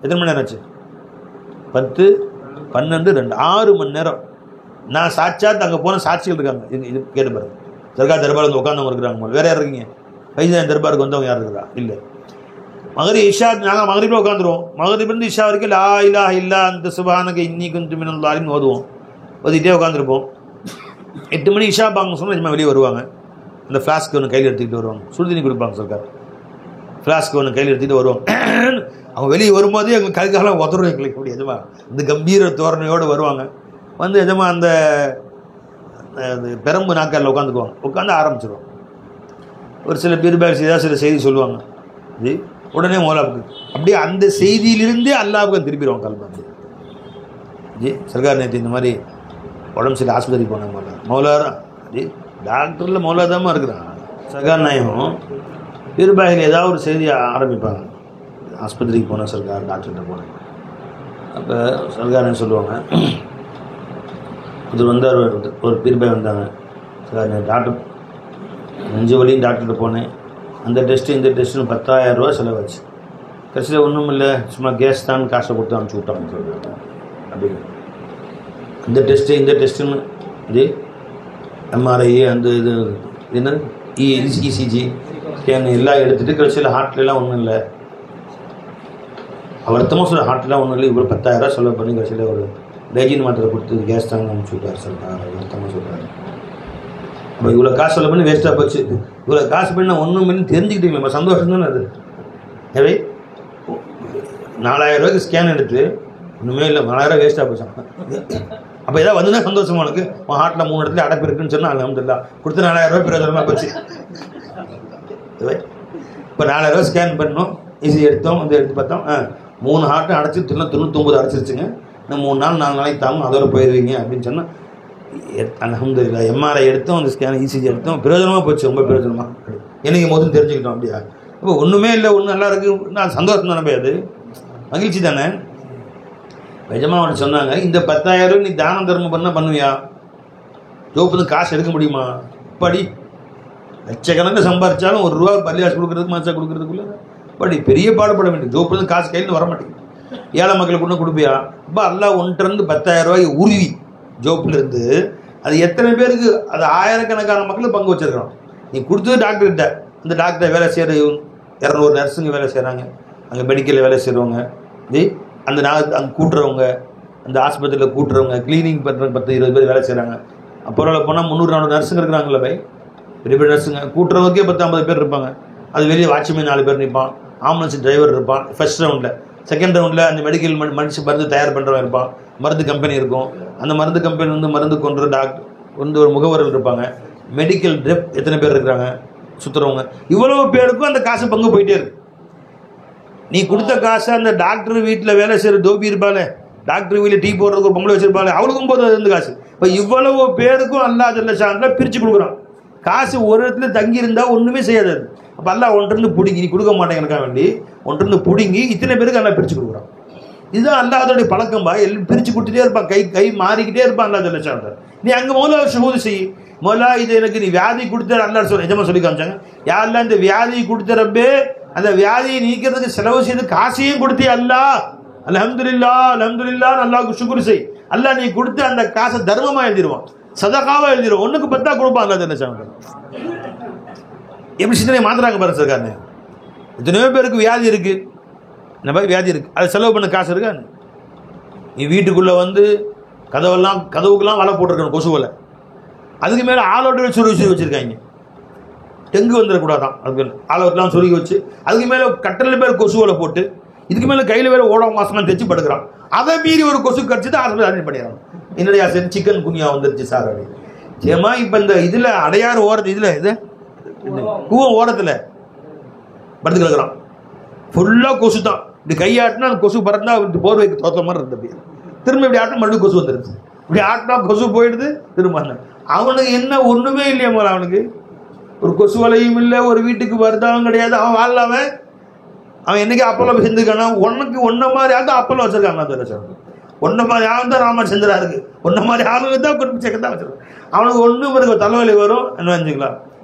எத்தனை மணி நேரம் ஆச்சு? 10, 12, 2, 6 மணி நேரம். நான் சாட்சாத் அங்கே போன சாட்சிகள் இருக்காங்க, இது கேட்டு பாருங்க. சர்க்கார் தர்பார் வந்து உட்காந்தவங்க இருக்கிறாங்க. வேற யார் இருக்கீங்க? வைஜான் தர்பாருக்கு வந்தவங்க யார் இருக்கிறா? இல்லை. மகரிப் இஷா நாங்கள் மகரிப்பில் உட்காந்துருவோம். மகரிப்லேருந்து இஷா வரைக்கும் லா இலாஹ இல்லா அந்த சுப்ஹானக இன்னி குன்து மினல் ஸாலிமீன் ஓதுவோம், ஓதிட்டே உட்காந்துருப்போம். 8 மணி இஷா பாங்க சொன்னால் நிஜமாக வெளியே வருவாங்க. அந்த ஃப்ளாஸ்க்கு ஒன்று கையில் எடுத்துக்கிட்டு வருவாங்க, சுடுதண்ணி கொடுப்பாங்க சர்க்கார். ஃப்ளாஸ்க்கு ஒன்று கையில் எடுத்துகிட்டு வருவாங்க. அவங்க வெளியே வரும்போது எங்களுக்கு கல்காலம் உதறும், எங்களுக்கு இப்படி எதுமா இந்த கம்பீர தோரணையோடு வருவாங்க. வந்து எதுமா அந்த பெரம்பு நாக்காரில் உட்காந்துக்குவாங்க, உட்காந்து ஆரம்பிச்சிடுவோம். ஒரு சில பீர்பேக் செய்தால் சில செய்தி சொல்லுவாங்க ஜி, உடனே மௌலாவுக்கு அப்படியே அந்த செய்தியிலிருந்தே அல்லாவுக்கு திருப்பிடுவாங்க கல்வி ஜி. சர்க்கார் நேற்று இந்த மாதிரி உடம்பு சரி ஆஸ்பத்திரிக்கு போனாங்க, மௌலாரா ஜி, டாக்டரில் மௌலாதாமா இருக்கிறான். சர்க்கார் நாயகம் பீர்பேக்கில் ஏதாவது ஒரு செய்தியை ஆரம்பிப்பாங்க, ஆஸ்பத்திரிக்கு போனேன் சர்க்கார், டாக்டர்கிட்ட போனேன். அப்போ சர்க்கார் சொல்லுவாங்க, இது வந்தார் ஒரு பீர்பாய் வந்தாங்க, சார் டாக்டர் நெஞ்சு வலியும் டாக்டர்கிட்ட போனேன், அந்த டெஸ்ட்டு இந்த டெஸ்ட்டுன்னு 10,000 ரூபா செலவாச்சு, கடைசியில் ஒன்றும் இல்லை சும்மா கேஸ் தான் காசை கொடுத்து அனுப்பிச்சி விட்டாங்க சொல்லுவாங்க. அப்படின்னு இந்த டெஸ்ட்டு இந்த டெஸ்ட்டுன்னு இது எம்ஆர்ஐ அந்த இது என்ன இசிஜி ஸ்கேன் எல்லாம் எடுத்துகிட்டு கடைசியில் ஹார்ட்லாம் ஒன்றும் இல்லை, வருத்தமாக சொல்ல ஹார்ட்லாம் ஒன்றும் இல்லை, இவ்வளோ 10,000 செலவு பண்ணி கடைசியில் ஒரு டைஜின் மாத்திரை கொடுத்து கேஸ் தாங்க அனுப்பிச்சு விட்டார் சார். வருத்தமாக சொல்கிறார். அப்போ இவ்வளோ காசு செலவு பண்ணி வேஸ்ட்டாக போச்சு. இவ்வளோ காசு பண்ணி நான் ஒன்றும் பண்ணி தெரிஞ்சுக்கிட்டீங்களா, நம்ம சந்தோஷம் தானே அது. எனவே 4,000 ரூபாய்க்கு ஸ்கேன் எடுத்து ஒன்றுமே இல்லை, 4,000 வேஸ்ட்டாக போச்சான். அப்போ ஏதாவது வந்து தான் சந்தோஷமா உனக்கு, உன் ஹார்ட்டில் 3 இடத்துல அடைப்பு இருக்குன்னு சொன்னால் அல்ஹம்துலில்லாஹ் கொடுத்து 4,000 ரூபாய் பிரயோஜனமாக போச்சு. இப்போ 4,000 ரூபாய் ஸ்கேன் பண்ணோம், ஈஸி எடுத்தோம், வந்து எடுத்து பார்த்தோம், 3 ஹார்ட்டும் அடைச்சி 99 அடைச்சிருச்சுங்க, இன்னும் 3 நாள் 4 நாளைக்கு தாங்க அதோட போயிடுவீங்க அப்படின்னு சொன்னால் அல்ஹம்துலில்லாஹ். எம்ஆர்ஐ எடுத்தோம், அந்த ஸ்கேன் இசிஜி எடுத்தோம், பிரயோஜனமாக போச்சு, ரொம்ப பிரயோஜனமாக. எனக்கு முதல்ல தெரிஞ்சுக்கிட்டோம். அப்படியா இப்போ ஒன்றுமே இல்லை, ஒன்றும் நல்லா இருக்குது, நான் சந்தோஷம் தானே, அது மகிழ்ச்சி தானே. நிஜமாக அவனுக்கு சொன்னாங்க, இந்த 10,000 ரூபாய் நீ தானம் தர்மம் பண்ணால் பண்ணுவியா? ஜோப்பு காசு எடுக்க முடியுமா? படி, லட்சக்கணக்கில் சம்பாதிச்சாலும் ₹1 பள்ளியாசு கொடுக்குறதுக்கு மாசா கொடுக்குறதுக்குள்ள படி, பெரிய பாடுபட வேண்டியது. ஜோப்பு காசு கையில் வர மாட்டேங்குது, ஏழை மக்களுக்கு ஒன்று கொடுப்பியா? அப்போ அல்லாஹ் ஒன்றிருந்து 10,000 ரூபாய் உருவி ஜோப்பில் இருந்து அது எத்தனை பேருக்கு, அது ஆயிரக்கணக்கான மக்களுக்கு பங்கு வச்சிருக்கிறோம். நீ கொடுத்தது டாக்டர்கிட்ட, அந்த டாக்டர் வேலை செய்கிற 200 நர்ஸுங்க வேலை செய்கிறாங்க, அங்கே மெடிக்கலில் வேலை செய்கிறவங்க, அந்த அங்கே கூட்டுறவங்க, அந்த ஆஸ்பத்திரியில் கூட்டுறவங்க, கிளீனிங் பண்ணுற 10-20 பேர் வேலை செய்கிறாங்க. அப்புறம் போனால் 300-400 நர்ஸுங்க இருக்கிறாங்களே பை, பெரிய பெரிய நர்ஸுங்க. கூட்டுறவங்களுக்கே 10-50 பேர் இருப்பாங்க. அது வெளியே வாட்ச்மேன் 4 பேர் நிற்பான், ஆம்புலன்ஸ் டிரைவர் இருப்பான் ஃபர்ஸ்ட் ரவுண்டில். செகண்ட் ரவுண்டில் அந்த மெடிக்கல் மருந்து தயார் பண்ணுறவங்க இருப்பான், மருந்து கம்பெனி இருக்கும், அந்த மருந்து கம்பெனி வந்து மருந்து கொண்டு டாக்டர் வந்து ஒரு முகவர்கள் இருப்பாங்க, மெடிக்கல் ரெப் எத்தனை பேர் இருக்கிறாங்க சுற்றுறவங்க, இவ்வளவு பேருக்கும் அந்த காசு பங்கு போயிட்டே இருக்கு. நீ கொடுத்த காசை அந்த டாக்டர் வீட்டில் வேலை செய்கிற தோப்பி இருப்பாள், டாக்டர் வீட்டில் டீ போடுறதுக்கு ஒரு பொம்பளை வச்சிருப்பாள், அவளுக்கும் போது அது காசு. இப்போ இவ்வளவு பேருக்கும் அல்லாஹ் ஜல்ல ஷானில் பிரித்து கொடுக்குறான். காசு ஒரு இடத்துல தங்கி இருந்தால் ஒன்றுமே செய்யாது. அப்போ அல்லாஹ் ஒன்றிருந்து பிடிங்கி, நீ கொடுக்க மாட்டேங்கிறக்கா வேண்டி ஒன்றிருந்து பிடுங்கி இத்தனை பேருக்கு அல்லாஹ் பிரித்து கொடுக்குறான். இதுதான் அல்லாஹ்வுடைய பழக்கம். எல்லாம் பிரித்து கொடுத்துட்டே இருப்பான், கை மாறிக்கிட்டே இருப்பான் அல்லாஹ் ஜல்ல ஷானில். நீ அங்கே முதல்ல ஷுஹூது செய், முதல்ல இது எனக்கு நீ வியாதி கொடுத்த அல்லாஹ் சொல்ல நிஜமாக சொல்லி காமிச்சாங்க. யாரெல்லாம் இந்த வியாதி கொடுத்த ரப்பே, அந்த வியாதியை நீக்கிறதுக்கு செலவு செய்து காசையும் கொடுத்தே அல்லாஹ், அல்ஹம்துலில்லாஹ் அல்ஹம்துலில்லாஹ் அல்லாஹ்வுக்கு ஷுக்ர் செய். அல்லாஹ் நீ கொடுத்த அந்த காசை தர்மமாக எழுதிடுவான், சதகாவாக எழுதிடுவான், ஒன்றுக்கு 10 கொடுப்பான் அல்லாஹ் ஜல்ல ஷானில். எப்படி சிந்தனை மாத்துறாங்க பாருங்க சர்க்காரு. எத்தனையோ பேருக்கு வியாதி இருக்கு, இந்த மாதிரி வியாதி இருக்கு, அது செலவு பண்ண காசு இருக்கா? நீ வீட்டுக்குள்ளே வந்து கதவுக்கெல்லாம் வலை போட்டிருக்கணும், கொசு வலை, அதுக்கு மேலே ஆலோட்டை சுருகி வச்சுருக்காங்க, டெங்கு வந்துடக்கூடாதான், அதுக்கு ஆலோட்டெலாம் சுருகி வச்சு அதுக்கு மேலே கட்டளை பேர் கொசு வலை போட்டு இதுக்கு மேலே கையில் வேறு ஓட மாசம்லாம் தைச்சு படுக்கிறான். அதை மீறி ஒரு கொசு கடிச்சிட்டு ஆஸ்பத்திரி அட்மிட் பண்ணிடுறான். என்னுடைய சரி சிக்கன் குனியா வந்துருச்சு சார் அப்படி. சேமா இப்போ இந்த இதில் அடையாறு ஓரத்து இதில் இது கூவம் ஓரத்தில் படுத்து கிடக்குறான், ஃபுல்லாக கொசு தான். இப்படி கையாட்டினா அந்த கொசு பறந்தா போர்வைக்கு தோற்ற மாதிரி இருந்தது. திரும்ப இப்படி ஆட்டினா மறுபடியும் கொசு வந்துடுது, இப்படி ஆட்டினா கொசு போயிடுது திரும்ப. அவனுக்கு என்ன ஒன்றுமே இல்லையா போல, அவனுக்கு ஒரு கொசு வலையும் இல்லை, ஒரு வீட்டுக்கு வருதாவும் கிடையாது, அவன் வாழலாமன். அவன் என்னைக்கு அப்பளோ செஞ்சுக்கானா, உனக்கு ஒன்றை மாதிரி ஆகும் அப்பளோ வச்சிருக்காங்க. ஒன்றை மாதிரி ஆகும் தான் ராமர் செஞ்சரா இருக்கு, ஒன்றை மாதிரி ஆளுங்க தான் குறிப்பிட்ட செக்க தான் வச்சிருக்கான். அவனுக்கு ஒன்றும் பிறகு தலைவலி வரும் என்ன வச்சுக்கலாம்.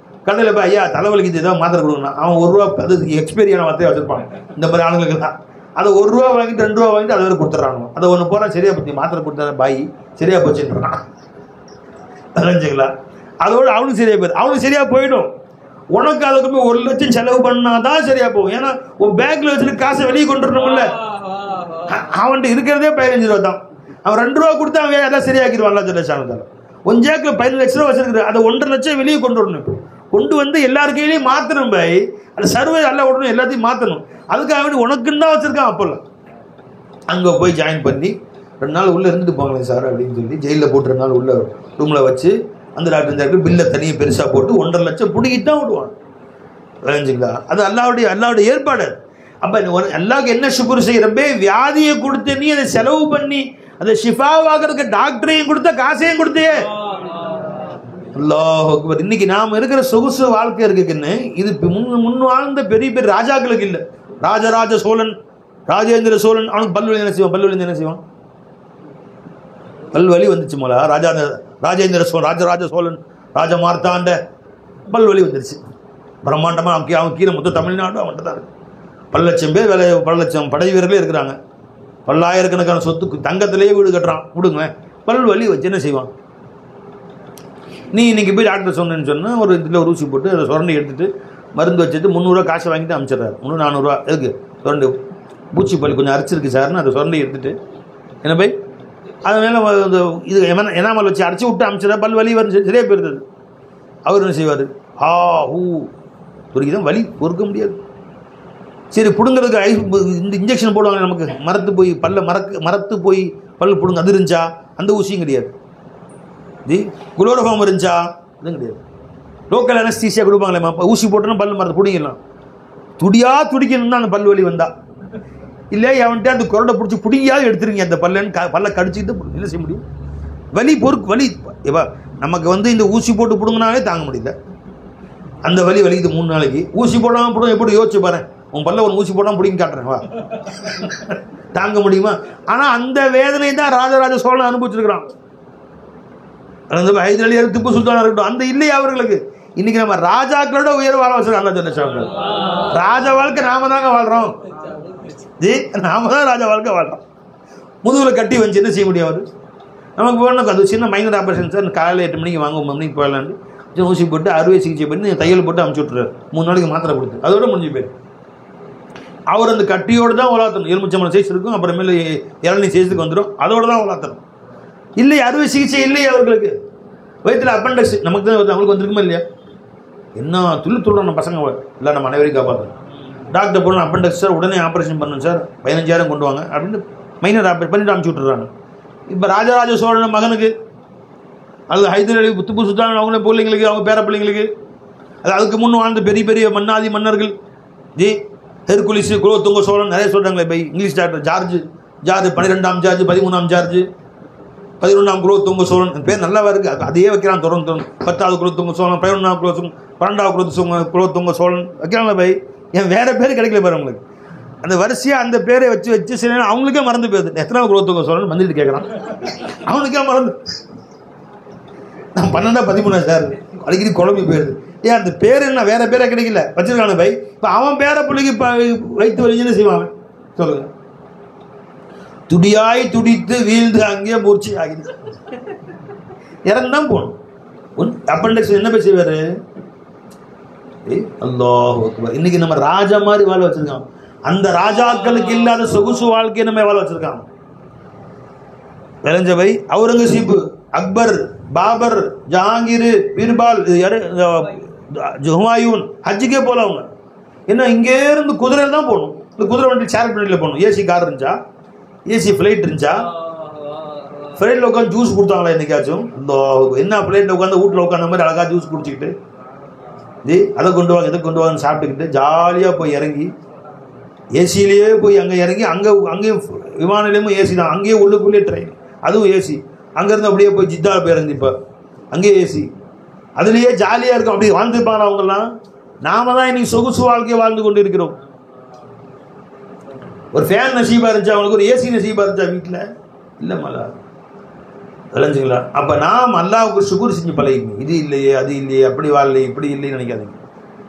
கடையில் போய் ஐயா தலைவலிக்கு ஏதாவது மாத்திரை கொடுக்கணும், அவன் ₹1 அது எக்ஸ்பீரியான மாத்திரை வச்சிருப்பாங்க இந்த மாதிரி ஆளுங்களுக்கு தான். அதை ₹1 வாங்கிட்டு ₹2 வாங்கிட்டு அதை வேறு கொடுத்துட்றாங்க. அதை ஒன்று போகிறா சரியா போச்சு, மாத்திரை கொடுத்தா பாய் சரியா போச்சுன்றான் தெரிஞ்சுங்களா. அதோடு அவனுக்கு சரியா போயிடும், அவனுக்கு சரியா போயிடும். உனக்கு அதுக்கு போய் 1 லட்சம் செலவு பண்ணாதான் சரியா போகும். ஏன்னா உன் பேங்க்ல வச்சுட்டு காசை வெளியே கொண்டு வரணும்ல. அவன்கிட்ட இருக்கிறதே 15 ரூபா தான், அவன் ₹2 கொடுத்தா அவன் எல்லாம் சரியாக்கிடுவான் அல்லா ஜல்ல ஷானுத்தால. உன் ஜேக்கில் 15 லட்ச ரூபா வச்சிருக்கிற, அதை 1.5 லட்சம் வெளியே கொண்டு வரணும். கொண்டு வந்து எல்லாரு கையிலையும் மாற்றணும் பாய், அந்த சர்வே எல்லாம் விடணும், எல்லாத்தையும் மாற்றணும். அதுக்காக வேண்டி உனக்குன்னு தான் வச்சிருக்கான். அப்போல்லாம் அங்கே போய் ஜாயின் பண்ணி 2 நாள் உள்ளே இருந்துட்டு போங்களேன் சார் அப்படின்னு சொல்லி ஜெயிலில் போட்டு 2 நாள் உள்ள ரூமில் வச்சு அந்த டாக்டர் பில்லை தனியாக பெருசாக போட்டு 1.5 லட்சம் பிடிக்கிட்டு தான் விடுவான். விளைஞ்சிங்களா, அது அல்லாவுடைய ஏற்பாடு. அப்போ அல்லாவுக்கு என்ன சுக்குர் செய்யறப்பே, வியாதியை கொடுத்து நீ அதை செலவு பண்ணி அதை ஷிஃபாவாகிறதுக்கு டாக்டரையும் கொடுத்த காசையும் கொடுத்தே. அல்லாஹ் அக்பர். இன்னைக்கு நாம் இருக்கிற சொகுசு வாழ்க்கை இருக்குன்னு இது முன் வாழ்ந்த பெரிய பெரிய ராஜாக்களுக்கு இல்லை. ராஜராஜ சோழன், ராஜேந்திர சோழன், அவனுக்கு பல்வலி என்ன செய்வான், பல்வலி என்ன செய்வான், பல்வலி வந்துச்சு போல. ராஜேந்திர சோழன், ராஜராஜ சோழன், ராஜ மார்த்தாண்ட பல்வலி வந்துருச்சு பிரம்மாண்டமாக. அவன் கீழே மொத்த தமிழ்நாடு அவன்கிட்ட தான் இருக்கு. 10 லட்சம் பேர் வேலை, 10 லட்சம் படை வீரர்களே இருக்கிறாங்க. பல்லாயிரக்கணக்கான சொத்து, தங்கத்திலேயே வீடு கட்டுறான். விடுங்க, பல்வலி வச்சு என்ன செய்வான். நீ இன்னைக்கு போய் டாக்டர் சொன்னேன்னு சொன்னால் ஒரு இதில் ஒரு ஊசி போட்டு அதை சுரண்டி எடுத்துட்டு மருந்து வச்சுட்டு 300 காசை வாங்கிட்டு அனுப்பிச்சிடுறாரு. 300-400 எதுக்கு சுரண்டு பூச்சி பல் கொஞ்சம் அரைச்சிருக்கு சார்னு அதை சொரண்டி எடுத்துட்டு என்ன போய் அது மேலே இது எனாமல் வச்சு அரைச்சி விட்டு அமிச்சிட பல் வலி வரும், சரியாக போயிருந்தது. அவர் என்ன செய்வார், ஹா ஹூ பொறுக்கிதான் வலி பொறுக்க முடியாது. சரி பிடுங்கிறதுக்கு இந்த இன்ஜெக்ஷன் போடுவாங்க நமக்கு, மரத்து போய் பல் பிடுங்க, அது இருந்துச்சா? அந்த ஊசியும் கிடையாது. குளோரோஃபார்ம் இருந்துச்சா? அதுவும் கிடையாது. லோக்கல் அனஸ்தீசியா கொடுப்பாங்களேம்மா, ஊசி போட்டோன்னா பல் மரத்தை பிடிங்கிடலாம். துடிக்கணும்னா அந்த பல் வலி வந்தா இல்லை அவன்கிட்ட அந்த குரடை பிடிச்சி பிடிங்கியாவது எடுத்துருங்க அந்த பல்லை கடிச்சிட்டு என்ன செய்ய முடியும்? வலி வலி நமக்கு இந்த ஊசி போட்டு பிடுங்கினாலே தாங்க முடியல. அந்த வலிக்குது 3 நாளைக்கு. ஊசி போடாமல் பிடுங்க எப்படி யோசிச்சு பாரு, உன் பல்ல ஒரு ஊசி போடாமல் பிடிங்கி காட்டுறேன் வா, தாங்க முடியுமா? ஆனால் அந்த வேதனை தான் ராஜராஜ சோழன் அனுபவிச்சிருக்கிறான். ஹைதர் அலி திப்பு சுல்தானா இருக்கட்டும், அந்த இல்லையா அவர்களுக்கு. இன்னைக்கு நம்ம ராஜாக்களோட உயர் வாழ வச்சிருக்கோம். ராஜா வாழ்க்கை நாம தாங்க வாழ்றோம், நாம தான் ராஜா வாழ்க்கை வாழ்றோம். முதுகுல கட்டி வந்து என்ன செய்ய முடியாது? நமக்கு போகணும் அது சின்ன மைனர் ஆப்ரேஷன் சார், காலையில் 8 மணிக்கு வாங்க 9 மணிக்கு போகலான்னு ஊசி போட்டு அறுவை சிகிச்சை பண்ணி தையல் போட்டு அமுச்சு விட்டுறாரு. 3 நாளைக்கு மாத்திரை கொடுத்து அதோட முடிஞ்சு போயிரு. அவர் அந்த கட்டியோடு தான் உலாத்தணும். எலுமிச்சம்பழம் சைஸ் இருக்கும், அப்புறமேல இளநீ சைஸுக்கு வந்துடும், அதோட தான் உலாத்தணும். இல்லை அறுவை சிகிச்சை இல்லையே அவர்களுக்கு. வயிற்றில் அப்பண்டக்ஸ் நமக்கு தான் அவங்களுக்கு வந்துருக்குமா இல்லையா? என்ன துள்ளுறான பசங்க இல்லை, நம்ம அனைவரையும் காப்பாற்றணும். டாக்டர் போடணும் அப்பண்டக்ஸ் சார், உடனே ஆப்ரேஷன் பண்ணணும் சார், 15,000 கொண்டு வாங்க அப்படின்னு மைனர் ஆப்ரேட் பண்ணிட்டு அமுச்சு விட்டுறாங்க. இப்போ ராஜராஜ சோழன் மகனுக்கு அல்லது ஹைதர் அலி திப்பு சுல்தான் அவங்க பிள்ளைங்களுக்கு, அவங்க பேர பிள்ளைங்களுக்கு, அதுக்கு முன் வாழ்ந்த பெரிய பெரிய மன்னாதி மன்னர்கள், ஹெர்குலிஸ், குலோத்துங்க சோழன் நிறைய சொல்கிறாங்களே. இப்போ இங்கிலீஷ் டாக்டர் ஜார்ஜ் 12ஆம் ஜார்ஜ், 13ஆம் ஜார்ஜ், 11ஆம் குலோத்துங்க சோழன் பேர் நல்லாவா இருக்குது, அதையே வைக்கிறான் தொடர்ந்து. 10வது குலோத்துங்க சோழன், 11ஆம் குலோத்துங்க, 12வது குலோத்துங்க சோழன் வைக்கிறாங்களே பை. ஏன் வேற பேர் கிடைக்கல பாரு அவங்களுக்கு. அந்த வரிசையாக அந்த பேரை வச்சு சில அவங்களுக்கே மறந்து போயிருது. எத்தனாவது குலோத்துங்க சோழன் வந்துட்டு கேட்குறான், அவனுக்கே மறந்து. நான் 12ஆ 13ஆ சார் அடிக்கடி குழம்பி போயிருது. ஏன் அந்த பேர் என்ன வேற பேரை கிடைக்கல வச்சிருக்கான பை. இப்போ அவன் பேர பிள்ளைக்கு வைத்து வலிச்சுன்னு செய்வான் சொல்லுங்க. துடியாய் துடித்து வீழ்ந்து அங்கேயே மூர்ச்சி ஆகிடுச்சு, இறந்துதான் போகணும். அப்பண்டக்ஸ் என்ன போய் செய்வாரு? அல்லாஹ் அக்பர். இன்னைக்கு நம்ம ராஜா மாதிரி வாழ வச்சிருக்கான். அந்த ராஜாக்களுக்கு இல்லாத சொகுசு வாழ்க்கையை நம்ம வாழ வச்சிருக்கான். விளைஞ்சவை அவுரங்கசீப், அக்பர், பாபர், ஜஹாங்கீர், பீர்பால், ஹுமாயூன் ஹஜ்ஜுக்கே போல அவங்க. ஏன்னா இங்கே இருந்து குதிரையில் தான் போகணும். இந்த குதிரை வண்டி சேர் பண்ணியில் போகணும். ஏசி கார் இருந்துச்சா? ஏசி ஃப்ளைட் இருந்துச்சா? ஃப்ளைட்டில் உட்காந்து ஜூஸ் கொடுத்தாங்களா என்னைக்காச்சும்? இந்த என்ன ஃப்ளைட்டில் உட்காந்து வீட்டில் உட்காந்த மாதிரி அழகாக ஜூஸ் குடிச்சிக்கிட்டு அதை கொண்டு வாங்க இதை கொண்டு வாங்கன்னு சாப்பிட்டுக்கிட்டு ஜாலியாக போய் இறங்கி ஏசியிலேயே போய் அங்கே இறங்கி அங்கேயும் விமான நிலையமும் ஏசி தான், அங்கேயே உள்ளுக்குள்ளேயே ட்ரெயின், அதுவும் ஏசி. அங்கேருந்து அப்படியே போய் ஜித்தா போயிருந்து இப்போ அங்கேயே ஏசி, அதுலேயே ஜாலியாக இருக்கும். அப்படி வாழ்ந்துருப்பாங்க அவங்கெல்லாம். நாம தான் இன்னைக்கு சொகுசு வாழ்க்கையை வாழ்ந்து கொண்டு இருக்கிறோம். ஒரு ஃபேன் நசீபா இருந்துச்சா அவங்களுக்கு? ஒரு ஏசி நசீபா இருந்துச்சா வீட்டில்? இல்லை மலா விளைஞ்சுங்களா? அப்போ நாம் அல்லாவுக்கு சுகுர் செஞ்சு பழகிங்க. இது இல்லையே அது இல்லையே அப்படி வாழலையே இப்படி இல்லைன்னு நினைக்காதீங்க.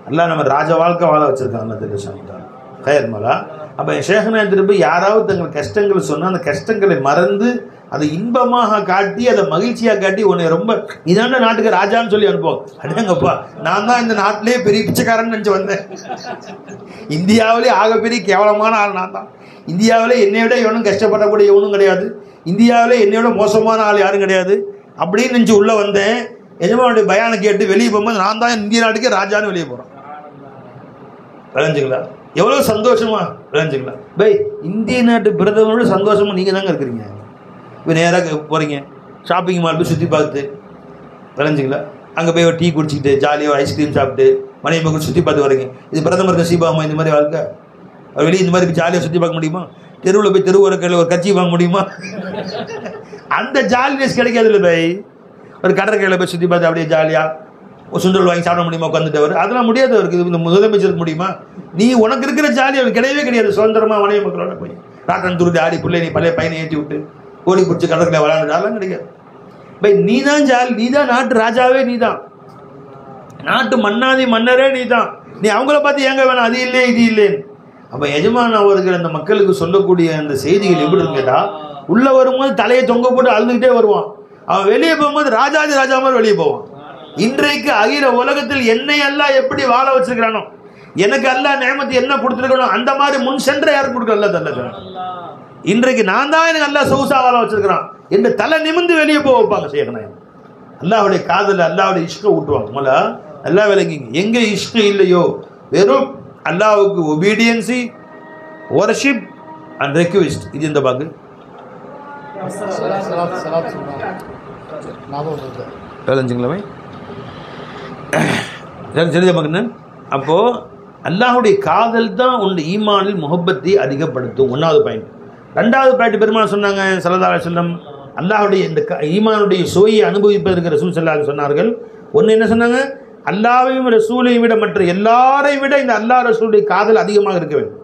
அல்லா நம்ம ராஜ வாழ்க்கை வாழ வச்சிருக்காங்க தெரியும் கயர் மலா. அப்போ ஷேகனா திருப்பி யாராவது தங்கள் கஷ்டங்களை சொன்னால் அந்த கஷ்டங்களை மறந்து அதை இன்பமாக காட்டி அதை மகிழ்ச்சியாக காட்டி உன்னை ரொம்ப இதாண்ட நாட்டுக்கு ராஜான்னு சொல்லி அனுப்புவோம். அடேங்கப்பா, நான் தான் இந்த நாட்டிலே பெரிய பிச்சைக்காரன் நினச்சி வந்தேன். இந்தியாவிலே ஆகப்பெரிய கேவலமான ஆள் நான் தான். இந்தியாவிலே என்னை விட எவனும் கஷ்டப்படக்கூடிய எவனும் கிடையாது. இந்தியாவிலே என்னை விட மோசமான ஆள் யாரும் கிடையாது அப்படின்னு நினச்சி உள்ளே வந்தேன். எஜமானுடைய பயானை கேட்டு வெளியே போகும்போது நான் தான் இந்திய நாட்டுக்கே ராஜான்னு வெளியே போகிறோம். விளைஞ்சுங்களா? எவ்வளோ சந்தோஷமா விளைஞ்சுங்களா? பை இந்திய நாட்டு பிரதமரோட சந்தோஷமா நீங்கள் தாங்க இருக்கிறீங்க. இப்போ நேராக போகிறீங்க ஷாப்பிங் மால் போய் சுற்றி பார்த்து விளைஞ்சிங்களா? அங்கே போய் ஒரு டீ குடிச்சிக்கிட்டு ஜாலியாக ஐஸ்கிரீம் சாப்பிட்டு மனைவி மக்கள் சுற்றி பார்த்து வரீங்க. இது பிரதமர் நசீபாமா இந்த மாதிரி வாழ்க்கை? வெளியே இந்த மாதிரி ஜாலியாக சுற்றி பார்க்க முடியுமா? தெருவில் போய் தெருவோர கையில் ஒரு கட்சி வாங்க முடியுமா? அந்த ஜாலினஸ் கிடைக்காது இல்லை பை. ஒரு கடற்கரையில் போய் சுற்றி பார்த்து அப்படியே ஜாலியாக ஒரு சுண்டல் வாங்கி சாப்பிட முடியுமா உட்காந்துட்டு? அதெல்லாம் முடியாது அவருக்கு. இந்த முதலமைச்சருக்கு முடியுமா? நீ உனக்கு இருக்கிற ஜாலி அவருக்கு கிடையவே கிடையாது. சுதந்திரமாக மனைவி மக்களோட போய் ராட்டன் துருதி ஆடி பிள்ளை நீ பழைய பையனை ஏற்றி விட்டு ஓடி பிடிச்சி கடற்கரை விளையாண்டுட்டாலும் கிடையாது பை. நீ தான் ஜாலி, நீ தான் நாட்டு ராஜாவே, நீ தான் நாட்டு மன்னாதி மன்னரே, நீ தான். நீ அவங்கள பார்த்து ஏங்க வேணாம் அது இல்லை இது இல்லைன்னு. அப்போ எஜமான் அவர்கள் அந்த மக்களுக்கு சொல்லக்கூடிய அந்த செய்திகள் எப்படி கேட்டா, உள்ள வரும்போது தலையை தொங்க போட்டு அழுதுகிட்டே வருவான். அவன் வெளியே போகும்போது ராஜாதி ராஜா மாதிரி வெளியே போவான். இன்றைக்கு அகில உலகத்தில் என்னை எல்லாம் எப்படி வாழ வச்சிருக்கிறானோ, எனக்கு அல்லாஹ் நியமத்து என்ன கொடுத்துருக்கணும் அந்த மாதிரி முன் சென்ற யாரும் கொடுக்க அல்லாஹ் தரல. இன்றைக்கு நான் தான் எனக்கு அல்லாஹ் சொகுசாவால வச்சிருக்கிறான் என்று தலை நிமிந்து வெளியே போக வைப்பாங்க செய்யணும். அல்லாஹ்வுடைய காதல அல்லாஹ்வுடைய இஷ்க ஊட்டுவாங்க. மொதல்ல அல்லாஹ் விளங்கிங்க, எங்க இஷ்க இல்லையோ வெறும் அல்லாஹ்வுக்கு ஒபீடியன்சி, வர்ஷிப் அண்ட் ரெக்வெஸ்ட், இது இந்த பாக்கு தெரிஞ்சுங்களா? அப்போ அல்லாஹுடைய காதல் தான் உன்னுடைய ஈமானில் முஹப்பத்தை அதிகப்படுத்தும். ஒன்றாவது பாயிண்ட். ரெண்டாவது பாயிண்ட் பெருமாள் சொன்னாங்க ஸல்லல்லாஹு அலைஹி வஸல்லம், அல்லாஹுடைய இந்த ஈமானுடைய சுவையை அனுபவிப்பதற்கு ரசூல் ஸல்லல்லாஹு அலைஹி சொன்னார்கள். ஒன்று என்ன சொன்னாங்க? அல்லாஹ்வையும் ரசூலையும் விட மற்ற எல்லாரை விட இந்த அல்லாஹ் ரசூலுடைய காதல் அதிகமாக இருக்க வேண்டும்.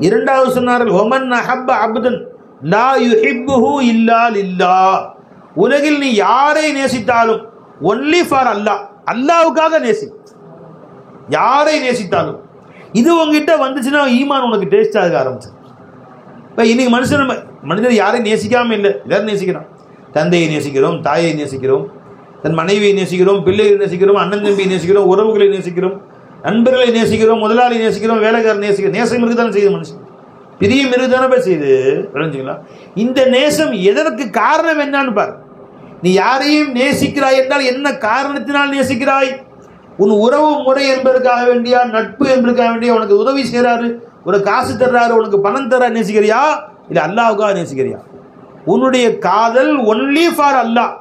இரண்டாவது சொன்னார்கள், ஒமன் அஹப்ப அப்தன் லா யுஹிப்புஹு இல்லா லில்லாஹ். உலகில் நீ யாரை நேசித்தாலும் ஒன்லி ஃபார் அல்லாஹ், அல்லாஹ்வுக்காக நேசி. யாரை நேசித்தாலும் இது உங்ககிட்ட வந்துச்சுன்னா ஈமான் உனக்கு டேஸ்ட் ஆக ஆரம்பிச்சு. இப்போ இன்னைக்கு மனிதர் யாரையும் நேசிக்காம இல்லை, எல்லாரும் நேசிக்கிறோம். தந்தையை நேசிக்கிறோம், தாயை நேசிக்கிறோம், தன் மனைவியை நேசிக்கிறோம், பிள்ளைகளை நேசிக்கிறோம், அண்ணன் தம்பியை நேசிக்கிறோம், உறவுகளை நேசிக்கிறோம், நண்பர்களை நேசிக்கிறோம், முதலாளி நேசிக்கிறோம், வேலைக்காரர் நேசிக்கிறோம். நேசம் இருக்குதானே செய்யுது மனுஷன், பிரியம் இருக்குதானே போய் செய்யுது. விளைஞ்சுங்களா? இந்த நேசம் எதற்கு காரணம் என்னன்னு பாரு. நீ யாரையும் நேசிக்கிறாய் என்றால் என்ன காரணத்தினால் நேசிக்கிறாய்? உன் உறவு முறை என்பதற்காக வேண்டியா, நட்பு என்பதற்காக வேண்டியா, உனக்கு உதவி செய்கிறாரு, உனக்கு காசு தர்றாரு, உனக்கு பணம் தர்றா நேசிக்கிறியா, இல்லை அல்லாஹ்வுக்காக நேசிக்கிறியா? உன்னுடைய காதல் ஒன்லி ஃபார் அல்லாஹ்.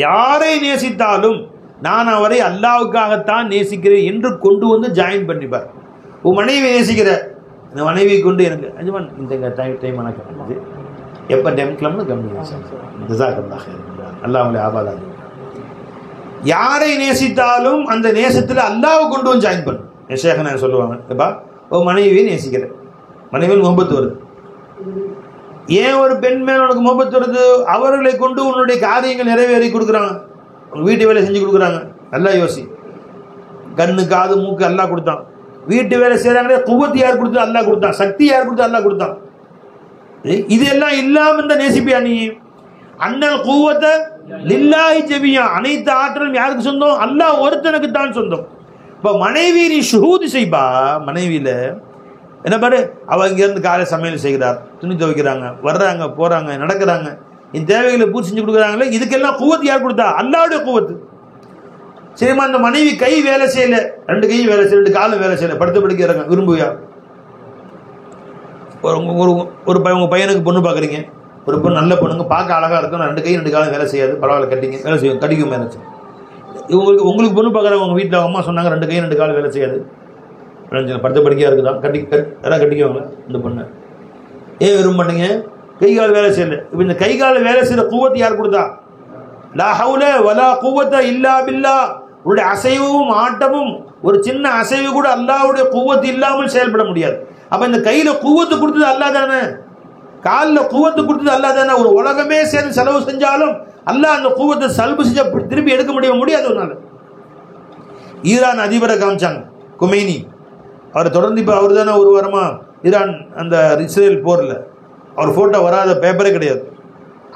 யாரை நேசித்தாலும் நான் அவரை அல்லாஹ்வுக்காகத்தான் நேசிக்கிறேன் என்று கொண்டு வந்து ஜாயின் பண்ணிப்பார். உன் மனைவி நேசிக்கிற, இந்த மனைவியை கொண்டு எனக்கு அஜமான் இந்த டைம் எனக்கு எப்போ டைம் கிளம்புன்னு கம்மி அல்லாஹ் அவங்களை ஆபாதாது. யாரை நேசித்தாலும் அந்த நேசத்தில் அல்லாஹ்வை கொண்டு வந்து ஜாயின் பண்ணும். என் ஷேഖന சொல்லுவாங்க, எப்பா ஓ மனைவியை நேசிக்கிற, மனைவியில் முகப்பத்து வருது. ஏன் ஒரு பெண் மேல் உனக்கு முகப்பத்து வருது? அவர்களை கொண்டு உன்னுடைய காரியங்கள் நிறைவேறி கொடுக்குறாங்க, வீட்டு வேலை செஞ்சு கொடுக்குறாங்க. நல்லா யோசி. கண்ணு காது மூக்கு அல்லாஹ் கொடுத்தான். வீட்டு வேலை செய்கிறாங்களே, குவத்து யார் கொடுத்தா? அல்லாஹ் கொடுத்தான். சக்தி யார் கொடுத்தா? அல்லாஹ் கொடுத்தான். இதெல்லாம் இல்லாம இந்த நேசிப்பியா நீ? அண்ணல் குவத்த லில்லாஹி ஜமியா, அனைத்து ஆற்றலும் யாருக்கு சொந்தம்? அல்லாஹ் ஒருத்தனுக்கு தான் சொந்தம். இப்போ மனைவி நீ ஷுஹூத் செய்ப்பா. மனைவியில என்ன பாரு, அவ இங்கேருந்து காலை சமையல் செய்கிறார், துணி துவைக்கிறாங்க, வர்றாங்க போறாங்க நடக்கிறாங்க, இந்த தேவைகளை பூர்த்தி செஞ்சு கொடுக்குறாங்களே, இதுக்கெல்லாம் குவத்து யார் கொடுத்தா? அல்லாஹ்வுடைய குவத்து. சரிம்மா, அந்த மனைவி கை வேலை செய்யல, ரெண்டு கையும் வேலை செய்யல, ரெண்டு காலும் வேலை செய்யல, படுத்த படுக்கிறாங்க, விரும்புவியா? உங்க பையனுக்கு பொண்ணு பார்க்குறீங்க, ஒரு பொண்ணு நல்ல பொண்ணுங்க பார்க்க அழகாக இருக்கும், ரெண்டு கை ரெண்டு காலம் வேலை செய்யாது, பரவாயில்ல கட்டிங்க, வேலை செய்யும், கடிக்கும் மேலே. உங்களுக்கு பொண்ணு பார்க்குறவங்க உங்கள் வீட்டில் அம்மா சொன்னாங்க ரெண்டு கை ரெண்டு காலம் வேலை செய்யாது, படுத்த படுக்கையாக இருக்குதான், யாராவது கட்டிக்குவாங்களா இந்த பொண்ணை? ஏன் விரும்ப மாட்டீங்க? கை கால் வேலை செய்யல. இப்போ இந்த கை கால வேலை செய்கிற குவத்து யார் கொடுத்தா? லா ஹவுல வலா குவத்த இல்லா பில்லா. உன்னுடைய அசைவும் ஆட்டமும், ஒரு சின்ன அசைவு கூட அல்லாஹ்வுடைய குவத்து இல்லாமல் செயல்பட முடியாது. அப்போ இந்த கையில் குவத்து கொடுத்தது அல்லாஹ் தானே, காலில் குவத்து கொடுத்தது அல்லாஹ் தானே. ஒரு உலகமே சேர்ந்து செலவு செஞ்சாலும் அல்லாஹ் அந்த குவத்தை சல்பு செஞ்ச திருப்பி எடுக்க முடியாது ஒரு நாள். ஈரான் அதிபரை காமிச்சாங்க, குமைனி. அவரை தொடர்ந்து இப்போ அவர் தானே ஒரு வாரமாக ஈரான் அந்த இஸ்ரேல் போரில் அவர் ஃபோட்டோ வராத பேப்பரே கிடையாது.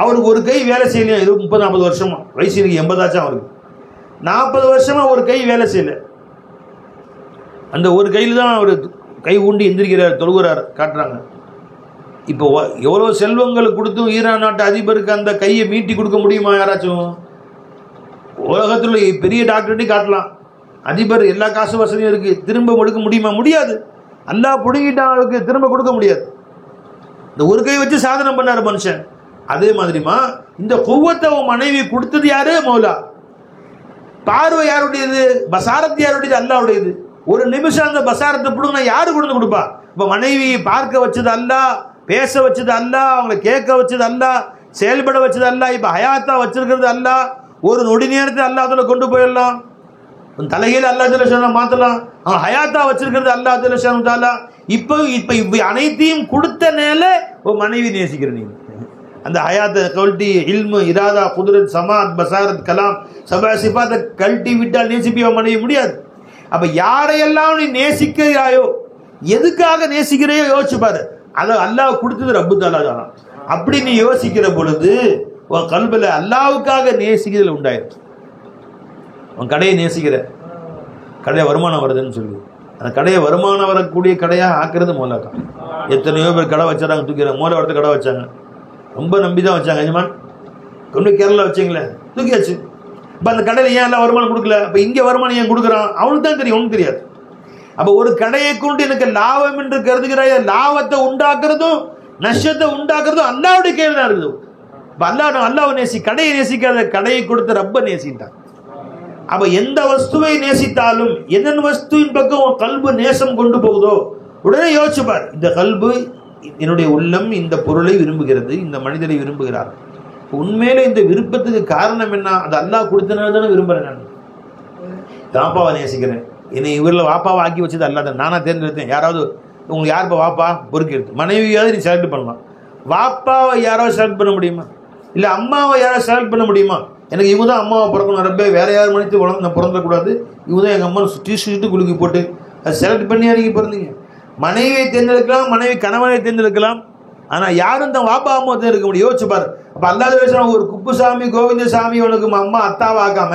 அவருக்கு ஒரு கை வேலை செய்யலையா? 30-40 வருஷமா, வயசு எனக்கு 80 ஆச்சும் அவருக்கு. 40 வருஷமா ஒரு கை வேலை செய்யல. அந்த ஒரு கையில் தான் அவர் கை ஊண்டி எந்திரிக்கிறார், தொழுகிறார், காட்டுறாங்க. இப்போ எவ்வளோ செல்வங்களை கொடுத்தும் ஈரான் நாட்டு அதிபருக்கு அந்த கையை மீட்டி கொடுக்க முடியுமா யாராச்சும்? உலகத்தில் பெரிய டாக்டர்கிட்டையும் காட்டலாம், அதிபர் எல்லா காசு வசதியும் இருக்கு, திரும்ப கொடுக்க முடியுமா? முடியாது. அல்லாஹ் பிடுங்கிட்டான், அவருக்கு திரும்ப கொடுக்க முடியாது. இந்த ஒரு கை வச்சு சாதனை பண்ணார் மனுஷன். அதே மாதிரிமா இந்த குவத்தை மனைவி கொடுத்தது யாரு? மௌலா. பார்வை யாருடையது? பசாரத் யாருடையது? அல்லாஹ்வுடையது. ஒரு நிமிஷம் அந்த பசாரத்தை பிடுங்க யாரு கொண்டு கொடுப்பா? இப்போ மனைவி பார்க்க வச்சது அல்லாஹ், பேச வச்சது அல்லாஹ், அவங்களை கேட்க வச்சது அல்லாஹ், செயல்பட வச்சது அல்லாஹ். இப்போ ஹயாத்தா வச்சிருக்கிறது அல்லாஹ். ஒரு நொடி நேரத்தில் அல்லாஹ் அதில் கொண்டு போயிடலாம், தலையில் அல்லாஹ் ஜல்லஷானு மாற்றலாம். அவன் ஹயாத்தா வச்சிருக்கிறது அல்லாஹ் ஜல்லஷானு தாலா. இப்போ அனைத்தையும் கொடுத்த நேர ஒரு மனைவி நேசிக்கிற நீங்க அந்த ஹயாத்தை கல்ட்டி, இல்மு, இராதா, குதுரத், சமாத், பசாரத், கலாம், சபா சிபாத்தை கல்ட்டி விட்டால் நேசிப்பிய மனைவி முடியாது. அப்ப யாரையெல்லாம் நீ நேசிக்கிறாயோ, எதுக்காக நேசிக்கிறையோ யோசிச்சு பாரு. அதை அல்லாஹ் கொடுத்தது ரப்பு தாலா தானா. அப்படி நீ யோசிக்கிற பொழுது உன் கல்வில அல்லாஹ்வுக்காக நேசிக்கிறதுல உண்டாயிருக்கு. உன் கடையை நேசிக்கிற, கடையில் வருமானம் வருதுன்னு சொல்லி அந்த கடையை வருமானம் வரக்கூடிய கடையாக ஆக்குறது மூலக்கா. எத்தனையோ பேர் கடை வச்சாங்க, தூக்கிறாங்க. மூல வரத்து கடை வச்சாங்க, ரொம்ப நம்பி தான் வச்சாங்க. எஜமான் கொண்டு கேரளா வச்சிங்களே, தூக்கியாச்சு. இப்போ அந்த கடையில் ஏன் எல்லாம் வருமானம் கொடுக்கல? இப்போ இங்கே வருமானம் ஏன் கொடுக்குறான்? அவனுக்கு தான் தெரியும், ஒன்றும் தெரியாது. அப்போ ஒரு கடையை கொண்டு எனக்கு லாபம் என்று கருதுகிறாய, லாபத்தை உண்டாக்குறதும் நஷ்டத்தை உண்டாக்குறதும் அல்லாவுடைய கையில் தான் இருக்குது. இப்போ அல்லாவை நேசி, கடையை நேசிக்காத, கடையை கொடுத்த ரப்ப நேசிட்டான். அப்ப எந்த வஸ்துவை நேசித்தாலும் எந்த வஸ்துவின் பக்கம் கல்பு நேசம் கொண்டு போகுதோ உடனே யோசிச்சுப்பார், இந்த கல்பு என்னுடைய உள்ளம் இந்த பொருளை விரும்புகிறது, இந்த மனிதரை விரும்புகிறார். உண்மையில இந்த விருப்பத்துக்கு காரணம் என்ன? அது அல்லாஹ் கொடுத்தனால தானே விரும்புறேன். நான் வாப்பாவை நேசிக்கிறேன், என்னை இவரில் வாப்பாவை ஆக்கி வச்சது அல்லாத நானா தேர்ந்தெடுத்தேன். யாராவது உங்களுக்கு யாருப்பா வாப்பா பொறுக்கி எடுத்து மனைவியாவது நீ செலக்ட் பண்ணலாம். வாப்பாவை யாராவது செலக்ட் பண்ண முடியுமா? இல்லை அம்மாவை யாராவது செலக்ட் பண்ண முடியுமா? எனக்கு இவங்க தான் அம்மாவை பிறக்கணும், ரப்பே வேற யார் மனித்து உலகம் நான் பிறந்தக்கூடாது, இவங்க தான் எங்கள் அம்மா சுற்றி குலுக்கி போட்டு அதை செலக்ட் பண்ணி அன்றைக்கி பிறந்தீங்க. மனைவியை தேர்ந்தெடுக்கலாம், மனைவி கணவனை தேர்ந்தெடுக்கலாம், ஆனால் யாரும் தான் வாப்பா அம்மா தேர்ந்தெடுக்க முடியும். யோசிச்சு பாரு. அப்போ அல்லாத ஒரு குப்புசாமி கோவிந்தசாமி உனக்கு அம்மா அத்தாவை ஆக்காம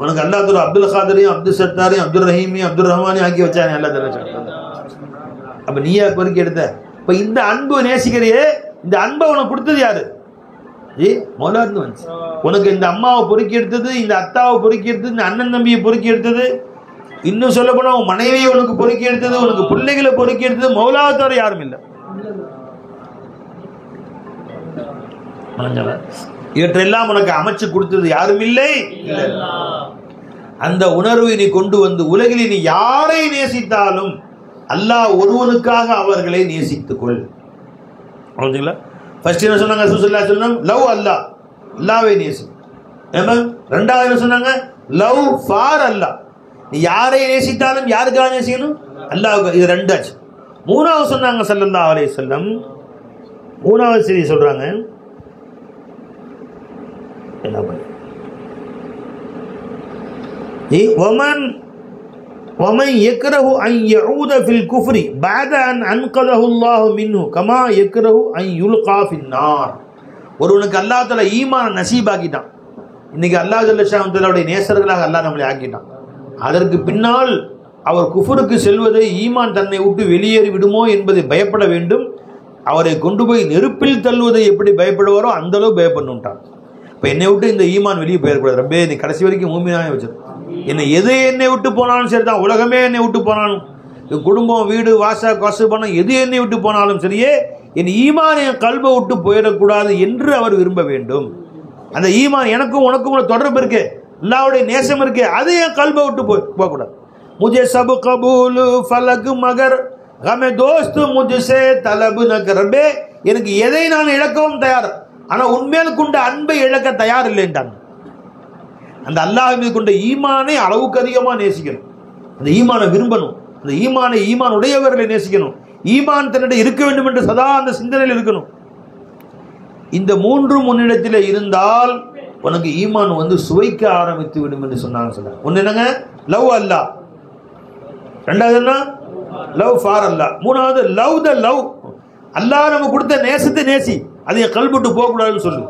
உனக்கு அல்லாத அப்துல் காதரையும் அப்துல் சத்தாரையும் அப்துல் ரஹீமையும் அப்துல் ரஹ்மானையும் ஆக்கி வச்சாங்க அல்லா தலா. அப்போ நீயா பொறுக்கி எடுத்த? இப்போ இந்த அன்பு நேசிக்கிறையே, இந்த அன்பை உனக்கு கொடுத்தது யாரு? மௌலா இருந்து வந்துச்சு. உனக்கு இந்த அம்மாவை பொறுக்கி எடுத்தது, இந்த அத்தாவை பொறுக்கி எடுத்தது, இந்த அண்ணன் தம்பியை பொறுக்கி எடுத்தது, இன்னும் சொல்ல போனா உன் மனைவியை உனக்கு பொறுக்கி எடுத்தது, உனக்கு பிள்ளைகளை பொறுக்கி எடுத்தது மௌலாவை தவிர யாரும் இல்லை. இவற்றெல்லாம் உனக்கு அமைச்சு கொடுத்தது யாரும் இல்லை. அந்த உணர்வை நீ கொண்டு வந்து உலகில் நீ யாரை நேசித்தாலும் அல்லாஹ் ஒருவனுக்காக அவர்களை நேசித்துக்கொள். ஃபர்ஸ்ட் என்ன சொன்னாங்க? ரசூலுல்லாஹி ஸல்லல்லாஹு அலைஹி வஸல்லம் லவ் அல்லாஹ், அல்லாஹ்வை நேசி. ரெண்டாவது என்ன சொன்னாங்க? லவ் ஃபார் அல்லாஹ், நீ யாரை நேசித்தாலும் யாருக்காக நேசிக்கணும்? அல்லாஹ்வுக்கு. இது ரெண்டாச்சு. மூணாவது சொன்னாங்க ஸல்லல்லாஹு அலைஹி வஸல்லம், மூணாவது செய்தி சொல்றாங்க, என்ன பண்ணு ومن يكره أن يعود في الكفر بعد أن أنقذه الله منه كما يكره أن يلقى في النار. ஒருவனுக்கு அல்லாஹ் தஆலா ஈமான நசீபாக்கிட்டான். இன்னைக்கு அல்லாஹ் ஜல்ல ஷானுடைய நேசர்களாக அல்லாஹ் நம்மளை ஆக்கிட்டான். அதற்கு பின்னால் அவர் குஃபருக்கு செல்வதை, ஈமான் தன்னை விட்டு வெளியேறி விடுமோ என்பதை பயப்பட வேண்டும். அவரை கொண்டு போய் நெருப்பில் தள்ளுவதை எப்படி பயப்படுவாரோ அந்த அளவு பயப்படணும்ட்டான். இப்போ என்னை விட்டு இந்த ஈமான் வெளியே போயிடக்கூடாது. ரப்பே நீ கடைசி வரைக்கும் மூமினாக வச்சிரு. என்னை விட்டு போனாலும் சரி தான், உலகமே என்னை விட்டு போனாலும், குடும்பம் வீடு வாசா காசு பணம் எது என்னை விட்டு போனாலும் சரியே, என் ஈமான் என் கல்பை விட்டு போயிடக்கூடாது என்று அவர் விரும்ப வேண்டும். அந்த ஈமான் எனக்கும் உனக்கும் தொடர்பு இருக்கு, அல்லாஹ்வுடைய நேசம் இருக்கு, அது என் கல்பை விட்டு போகக்கூடாது. முஜே சபு கபூல் ஃபலக் மகர் ஹமே தோஸ்து முஜ்சே தலபு ந கர்பே, எனக்கு எதை நான் இழக்கவும் தயார், ஆனால் உண்மையில் கொண்ட அன்பை இழக்க தயார் இல்லைன்றாங்க. அந்த அல்லாஹ் மீது கொண்ட ஈமானை அளவுக்கு அதிகமாக நேசிக்கணும், அந்த ஈமானை விரும்பணும், அந்த ஈமான் உடையவர்களை நேசிக்கணும், ஈமான் தன்னிடம் இருக்க வேண்டும் என்று சதா அந்த சிந்தனையில் இருக்கணும். இந்த மூன்றும் முன்னிடத்தில் இருந்தால் உனக்கு ஈமான் சுவைக்க ஆரம்பித்து விடும் என்று சொன்னாங்க. ஒன்று என்னங்க? லவ் அல்லாஹ். ரெண்டாவது என்ன? லவ் ஃபார் அல்லாஹ். மூணாவது லவ் த லவ், அல்லாஹ் நம்ம கொடுத்த நேசத்தை நேசி, அதை கல்புட்டு போகக்கூடாதுன்னு சொல்லு.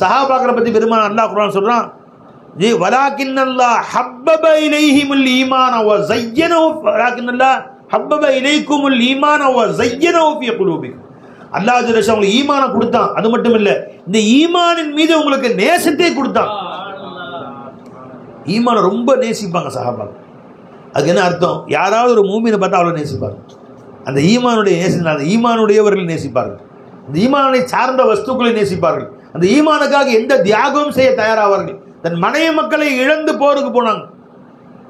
சஹாபாக்களை பற்றி பெருமான் அல்லாஹ் குர்ஆன் சொல்றான், வலாக்கின்னல்லாஹ் ஹப்பப இலைஹிமுல் ஈமான வ ஸய்யனஹு, வலாக்கின்னல்லாஹ் ஹப்பப இலைக்குமுல் ஈமான வ ஸய்யனஹு ஃபீ குலூபிக்கும். அல்லாஹ் ஜல்ல ஷானஹு ஈமானை கொடுத்தான். அது மட்டும் இல்ல, இந்த ஈமானின் மீது உங்களுக்கு நேசத்தை கொடுத்தான். ஈமானை ரொம்ப நேசிப்பாங்க சஹாபாக்கள். அதுக்கு என்ன அர்த்தம்? யாராவது ஒரு மூமினை பார்த்தா அவ்வளோ நேசிப்பாங்க. அந்த ஈமானுடைய நேசம், அந்த ஈமானுடையவர்கள் நேசிப்பார்கள், அந்த ஈமானை சார்ந்த வஸ்துக்களை நேசிப்பார்கள், அந்த ஈமானுக்காக எந்த தியாகமும் செய்ய தயாராவார்கள். தன் மனைவி மக்களை இழந்து போருக்கு போனாங்க.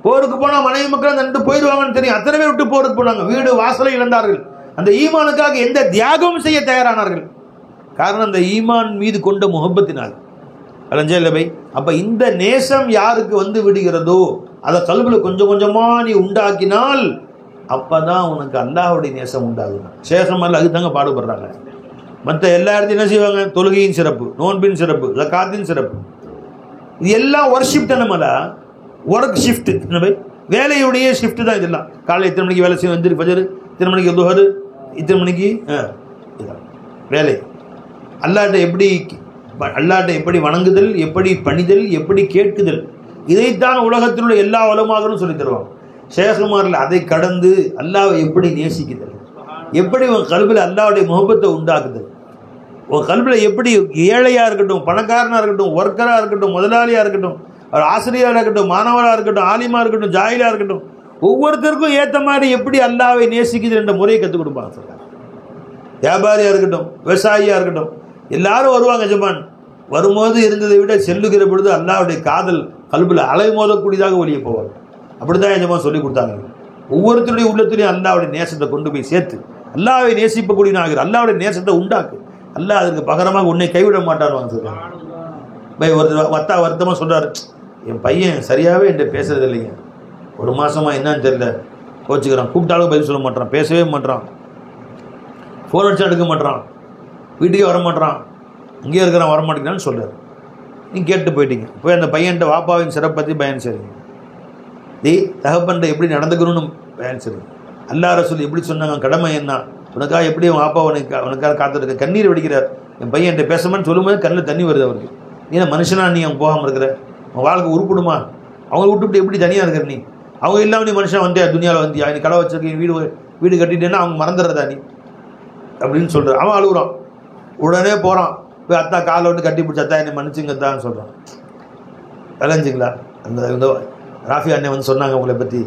போருக்கு போனால் மனைவி மக்கள் நண்டு போயிடுவாங்கன்னு தெரியும், அத்தனை பேர் விட்டு போருக்கு போனாங்க, வீடு வாசலை இழந்தார்கள். அந்த ஈமானுக்காக எந்த தியாகமும் செய்ய தயாரானார்கள். காரணம் அந்த ஈமான் மீது கொண்ட முஹப்பத்தினால். அலஞ்சல்லபை. அப்போ இந்த நேசம் யாருக்கு விடுகிறதோ அதை கல்வியில் கொஞ்சம் கொஞ்சமாக நீ உண்டாக்கினால் அப்பதான் உனக்கு அல்லாஹ்வுடைய நேசம் உண்டாகும். சேகமல் அதுக்கு தாங்க பாடுபடுறாங்க. மற்ற எல்லா இடத்தையும் என்ன செய்வாங்க? தொழுகையின் சிறப்பு, நோன்பின் சிறப்பு, ஜகாத்தின் சிறப்பு, இது எல்லாம் ஒர்ஷிப் தானமல்ல, ஒர்க் ஷிஃப்ட், வேலையுடைய ஷிஃப்ட் தான் இதெல்லாம். காலையில் இத்தனை மணிக்கு வேலை செய்ய வந்து ஃபஜர், இத்தனை மணிக்கு துஹர், இத்தனை மணிக்கு வேலை. அல்லாஹ்ட்ட எப்படி வணங்குதல், எப்படி பணிதல், எப்படி கேட்குதல், இதைத்தான் உலகத்தில் உள்ள எல்லா உலமாக்களும் சொல்லி தருவாங்க. ஷேகுமாரில் அதை கடந்து அல்லாஹ்வை எப்படி நேசிக்குதல், எப்படி உன் கல்வியில் அல்லாஹ்வுடைய முகப்பத்தை உண்டாக்குதல், உன் கல்வியில் எப்படி ஏழையாக இருக்கட்டும், பணக்காரனாக இருக்கட்டும், ஒர்க்கராக இருக்கட்டும், முதலாளியாக இருக்கட்டும், அவர் ஆசிரியராக இருக்கட்டும், மாணவராக இருக்கட்டும், ஆலிமாக இருக்கட்டும், ஜாயிலாக இருக்கட்டும், ஒவ்வொருத்தருக்கும் ஏற்ற மாதிரி எப்படி அல்லாஹ்வை நேசிக்குது என்ற முறையை கற்றுக் கொடுப்பாங்க சொல்கிறாங்க. வியாபாரியாக இருக்கட்டும், விவசாயியாக இருக்கட்டும், எல்லாரும் வருவாங்க ஜமான். வரும்போது இருந்ததை விட செல்லுகிற பொழுது அல்லாஹ்வுடைய காதல் கல்வியில் அலை மோதக்கூடியதாக வெளியே போவாங்க. அப்படிதான் எஜமான் சொல்லி கொடுத்தாங்க. ஒவ்வொருத்தருடைய உள்ளத்திலையும் அல்லாஹ்வுடைய நேசத்தை கொண்டு போய் சேர்த்து அல்லாஹ்வை நேசிப்பக்கூடிய ஆகிற அல்லாஹ்வுடைய நேசத்தை உண்டாக்கு. அல்லாஹ் அதுக்கு பகரமாக உன்னை கைவிட மாட்டான்னு சொல்றாங்க. ஒருத்தர் வருத்தமாக சொல்றாரு, என் பையன் சரியாகவே என்கிட்ட பேசுறது இல்லைங்க, ஒரு மாசமா என்னன்னு தெரியல, கோச்சுக்கிறான், கூப்பிட்டாலும் பதில் சொல்ல மாட்டான், பேசவே மாட்டான், ஃபோன் அடிச்சா எடுக்க மாட்டான், வீட்டுக்கே வர மாட்டான், இங்கே இருக்கிறான் வரமாட்டேங்கிறான்னு சொல்றாரு. நீங்கள் கேட்டு போயிட்டீங்க. போய் அந்த பையன்கிட்ட வாப்பாவின் சிறப்பை பற்றி பயன் சரிங்க, தகப்பன்ட்ட எப்படி நடந்துக்கணும்னு பயன் சரி, அல்லாஹ் ரசூல் எப்படி சொன்னாங்க, கடமை என்ன, உனக்காக எப்படி அவன் வாப்பா உனக்காக காத்துருக்க, கண்ணீர் வெடிக்கிறார், என் பையன் என்கிட்ட பேசமான்னு சொல்லும்போது கண்ணில் தண்ணி வருது அவருக்கு. நீ மனுஷனா, நீ அவன் போகாமல் இருக்கிற, உன் வாழ்க்கை உருப்பிடுமா, அவங்களை விட்டுவிட்டு எப்படி தனியாக இருக்கிற நீ, அவங்க இல்லாமல் நீ மனுஷன் வந்தியா, துணியாவில் வந்தியா, நீ கடை வச்சிருக்க, வீடு கட்டிட்டேன்னா அவங்க மறந்துடுறதா நீ அப்படின்னு சொல்கிற. அவன் அழுகுறான், உடனே போகிறான், போய் அத்தா காலை விட்டு கட்டி பிடிச்ச, அத்தா என்னை மன்னிச்சுங்கத்தான்னு சொல்கிறான். விளைஞ்சிங்களா? அந்த ராஃபி அண்ணன் வந்து சொன்னாங்க உங்களை பற்றி,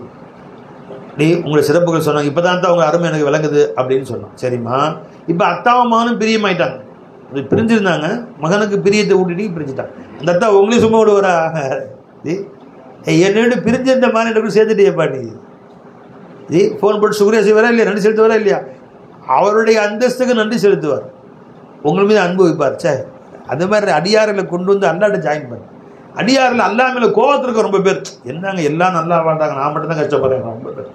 உங்களை சிறப்புகள் சொன்னாங்க, இப்போ தான் அவங்க அருமை எனக்கு விளங்குது அப்படின்னு சொன்னான். சரிம்மா, இப்போ அத்தாவும் மகனும் பிரியமாயிட்டாங்க, பிரிஞ்சிருந்தாங்க, மகனுக்கு பிரியத்தை ஊட்டிட்டு பிரிஞ்சுட்டாங்க. அந்த அத்தா உங்களையும் சும்மா விடுவாரா, என்னோட பிரிஞ்சிருந்த மாதிரி எனக்கு சேர்த்துட்டேப்பா நீ ஃபோன் போட்டு சுக்ரியா செய்வாரா இல்லையா, நன்றி செலுத்துவாரா இல்லையா, அவருடைய அந்தஸ்துக்கு நன்றி செலுத்துவார், உங்கள் மீது அன்பு வைப்பார். சே, அது மாதிரி அடியார்களை கொண்டு வந்து அல்லாட்ட ஜாயின் பண்ண, அடியாரில் அல்லா மேலே கோவத்திற்கு ரொம்ப பேர், என்னங்க எல்லாம் நல்லா வாழ்றாங்க, நான் மட்டும் தான் கஷ்டப்படுறேன் ரொம்ப பேர்.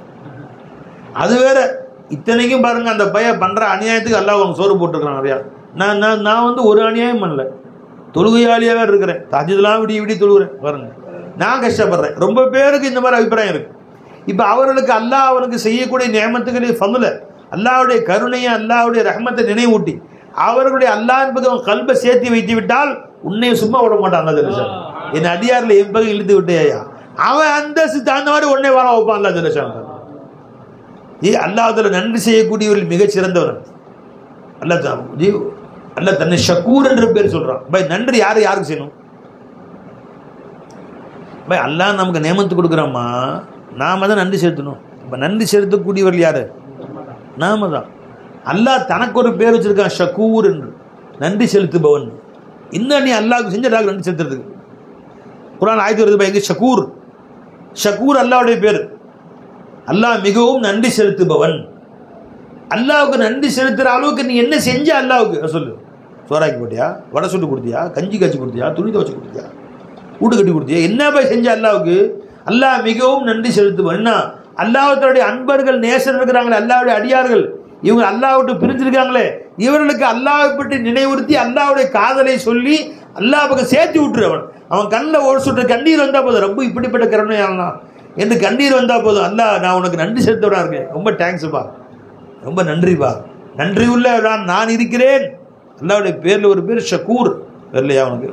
அது வேற, இத்தனைக்கும் பாருங்க, அந்த பையன் பண்ற அநியாயத்துக்கு அல்லாஹ் அவங்க சோறு போட்டுருக்கான் நிறையா. நான் வந்து ஒரு அநியாயம் பண்ணல, தொழுகையாளியாவே இருக்கிறேன், தஹஜ்ஜுத்லாம் விடிய தொழுகிறேன் பாருங்க, நான் கஷ்டப்படுறேன். ரொம்ப பேருக்கு இந்த மாதிரி அபிப்பிராயம் இருக்கு. இப்போ அவர்களுக்கு அல்லாஹ் அவனுக்கு செய்யக்கூடிய நியமத்துக்களை ஃபதுல, அல்லாஹ்வுடைய கருணையை, அல்லாஹ்வுடைய ரஹ்மத்தை நினைவூட்டி அவர்களுடைய அல்லாஹ்வின் பக்கம் கல்பை சேர்த்து வைத்து விட்டால் உன்னை சும்மா விட மாட்டான். என் அடியாரில் என் பக்கம் இழுத்து விட்டேயா, அவன் அந்தஸ்து தகுந்த மாதிரி உடனே வாழ வைப்பான். அல்லா ஜல்லஷான் அல்லாஹ்வுல நன்றி செய்யக்கூடியவர்கள் மிகச் சிறந்தவர். அல்லாஹ் தன்னை ஷக்கூர் என்ற பேர் சொல்றான். பை நன்றி யாருக்கு செய்யணும்? பை அல்லாஹ் நமக்கு நியமத்து கொடுக்குறாம்மா, நாம தான் நன்றி செலுத்தணும். இப்போ நன்றி செலுத்தக்கூடியவர்கள் யாரு? நாம தான். அல்லாஹ் தனக்கு ஒரு பேர் வச்சிருக்கான், ஷக்கூர் என்று, நன்றி செலுத்துபவன். இன்னும் நீ அல்லாஹ்வுக்கு செஞ்ச நன்றி செலுத்துறதுக்கு குர்ஆன் ஆயத்து வருது பாருங்க, ஷக்கூர். ஷக்கூர் அல்லாஹ்வுடைய பேர். அல்லாஹ் மிகவும் நன்றி செலுத்துபவன். அல்லாஹ்வுக்கு நன்றி செலுத்துற அளவுக்கு நீ என்ன செஞ்ச அல்லாஹ்வுக்கு சொல்லு. சோறாக்கி போட்டியா, வடை சுட்டு கொடுத்தியா, கஞ்சி காய்ச்சி கொடுத்தியா, துணி துவச்சி கொடுத்தியா, வீடு கட்டி கொடுத்தியா, என்ன போய் செஞ்ச அல்லாஹ்வுக்கு? அல்லாஹ் மிகவும் நன்றி செலுத்துபவன். என்ன அல்லாஹ்வுடைய அன்பர்கள் நேசர் இருக்கிறாங்களே, அல்லாஹ்வுடைய அடியார்கள், இவங்க அல்லாஹ் விட்டு பிரிஞ்சிருக்காங்களே, இவர்களுக்கு அல்லாஹ்வை பற்றி நினைவுறுத்தி அல்லாஹ்வுடைய காதலை சொல்லி அல்லாஹ் பக்கம் சேர்த்து விட்டுருவன். அவன் கண்ணில் ஒரு சுற்று கண்ணீர் வந்தால் போதும், ரொம்ப இப்படிப்பட்ட கருணையாளனா என்று கண்ணீர் வந்தால் போதும், அல்லாஹ் நான் உனக்கு நன்றி செலுத்தவனா இருக்கேன், ரொம்ப தேங்க்ஸ்ப்பா, ரொம்ப நன்றிப்பா, நன்றி உள்ள நான் இருக்கிறேன். அல்லாஹ்வுடைய பேரில் ஒரு பேர் ஷக்கூர் இல்லையா அவனுக்கு?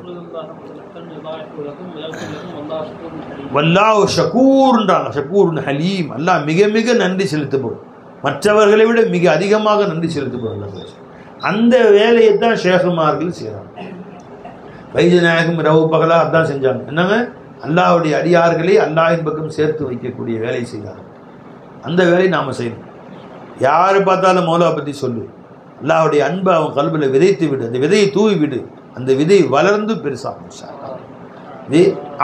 வல்லாஹ் ஷக்கூர்ன்றாங்க, ஷக்கூர் ஹலீம். அல்லாஹ் மிக மிக நன்றி செலுத்துபவன், மற்றவர்களை விட மிக அதிகமாக நன்றி செலுத்துபவர்கள். அந்த வேலையை தான் ஷேகுமார்கள் செய்கிறாங்க. வைத்தியநாயகம் இரவு பகலா அதான் செஞ்சாங்க. என்னங்க, அல்லாஹ்வுடைய அடியார்களை அல்லாஹ்வின் பக்கம் சேர்த்து வைக்கக்கூடிய வேலையை செய்கிறாங்க. அந்த வேலையை நாம் செய்யணும். யார் பார்த்தாலும் மௌலா பற்றி சொல்லு, அல்லாஹ்வுடைய அன்பை அவன் கல்வியில் விதைத்து விடு, அந்த விதையை தூவி விடு, அந்த விதை வளர்ந்து பெருசாகும்.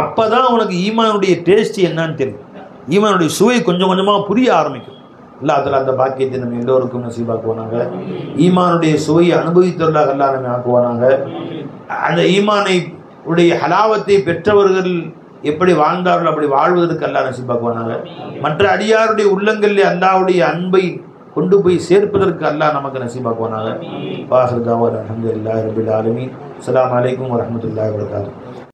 அப்பதான் உனக்கு ஈமானுடைய டேஸ்ட் என்னன்னு தெரியும், ஈமானுடைய சுவை கொஞ்சம் கொஞ்சமாக புரிய ஆரம்பிக்கும். அல்லாஹ் தஆலா அந்த பாக்கியத்தை நம்ம எல்லோருக்கும் நசீபாக்குவானாங்க. ஈமானுடைய சுவையை அனுபவித்தவர்களாக அல்லாஹ் நம்ம ஆக்குவானாங்க. அந்த ஈமானை உடைய ஹலாவத்தை பெற்றவர்கள் எப்படி வாழ்ந்தார்கள் அப்படி வாழ்வதற்கு அல்லாஹ் நசீபாக்குவானாங்க. மற்ற அடியாருடைய உள்ளங்களில் அல்லாஹ்வுடைய அன்பை கொண்டு போய் சேர்ப்பதற்கு அல்லாஹ் நமக்கு நசீபாக்குவானாங்க. வாஹிர் தாவா அல்ஹம்துலில்லாஹி ரப்பில் ஆலமீன். அஸ்ஸலாமு அலைக்கும் வரஹ்மத்துல்லாஹி வபரகாத்துஹு.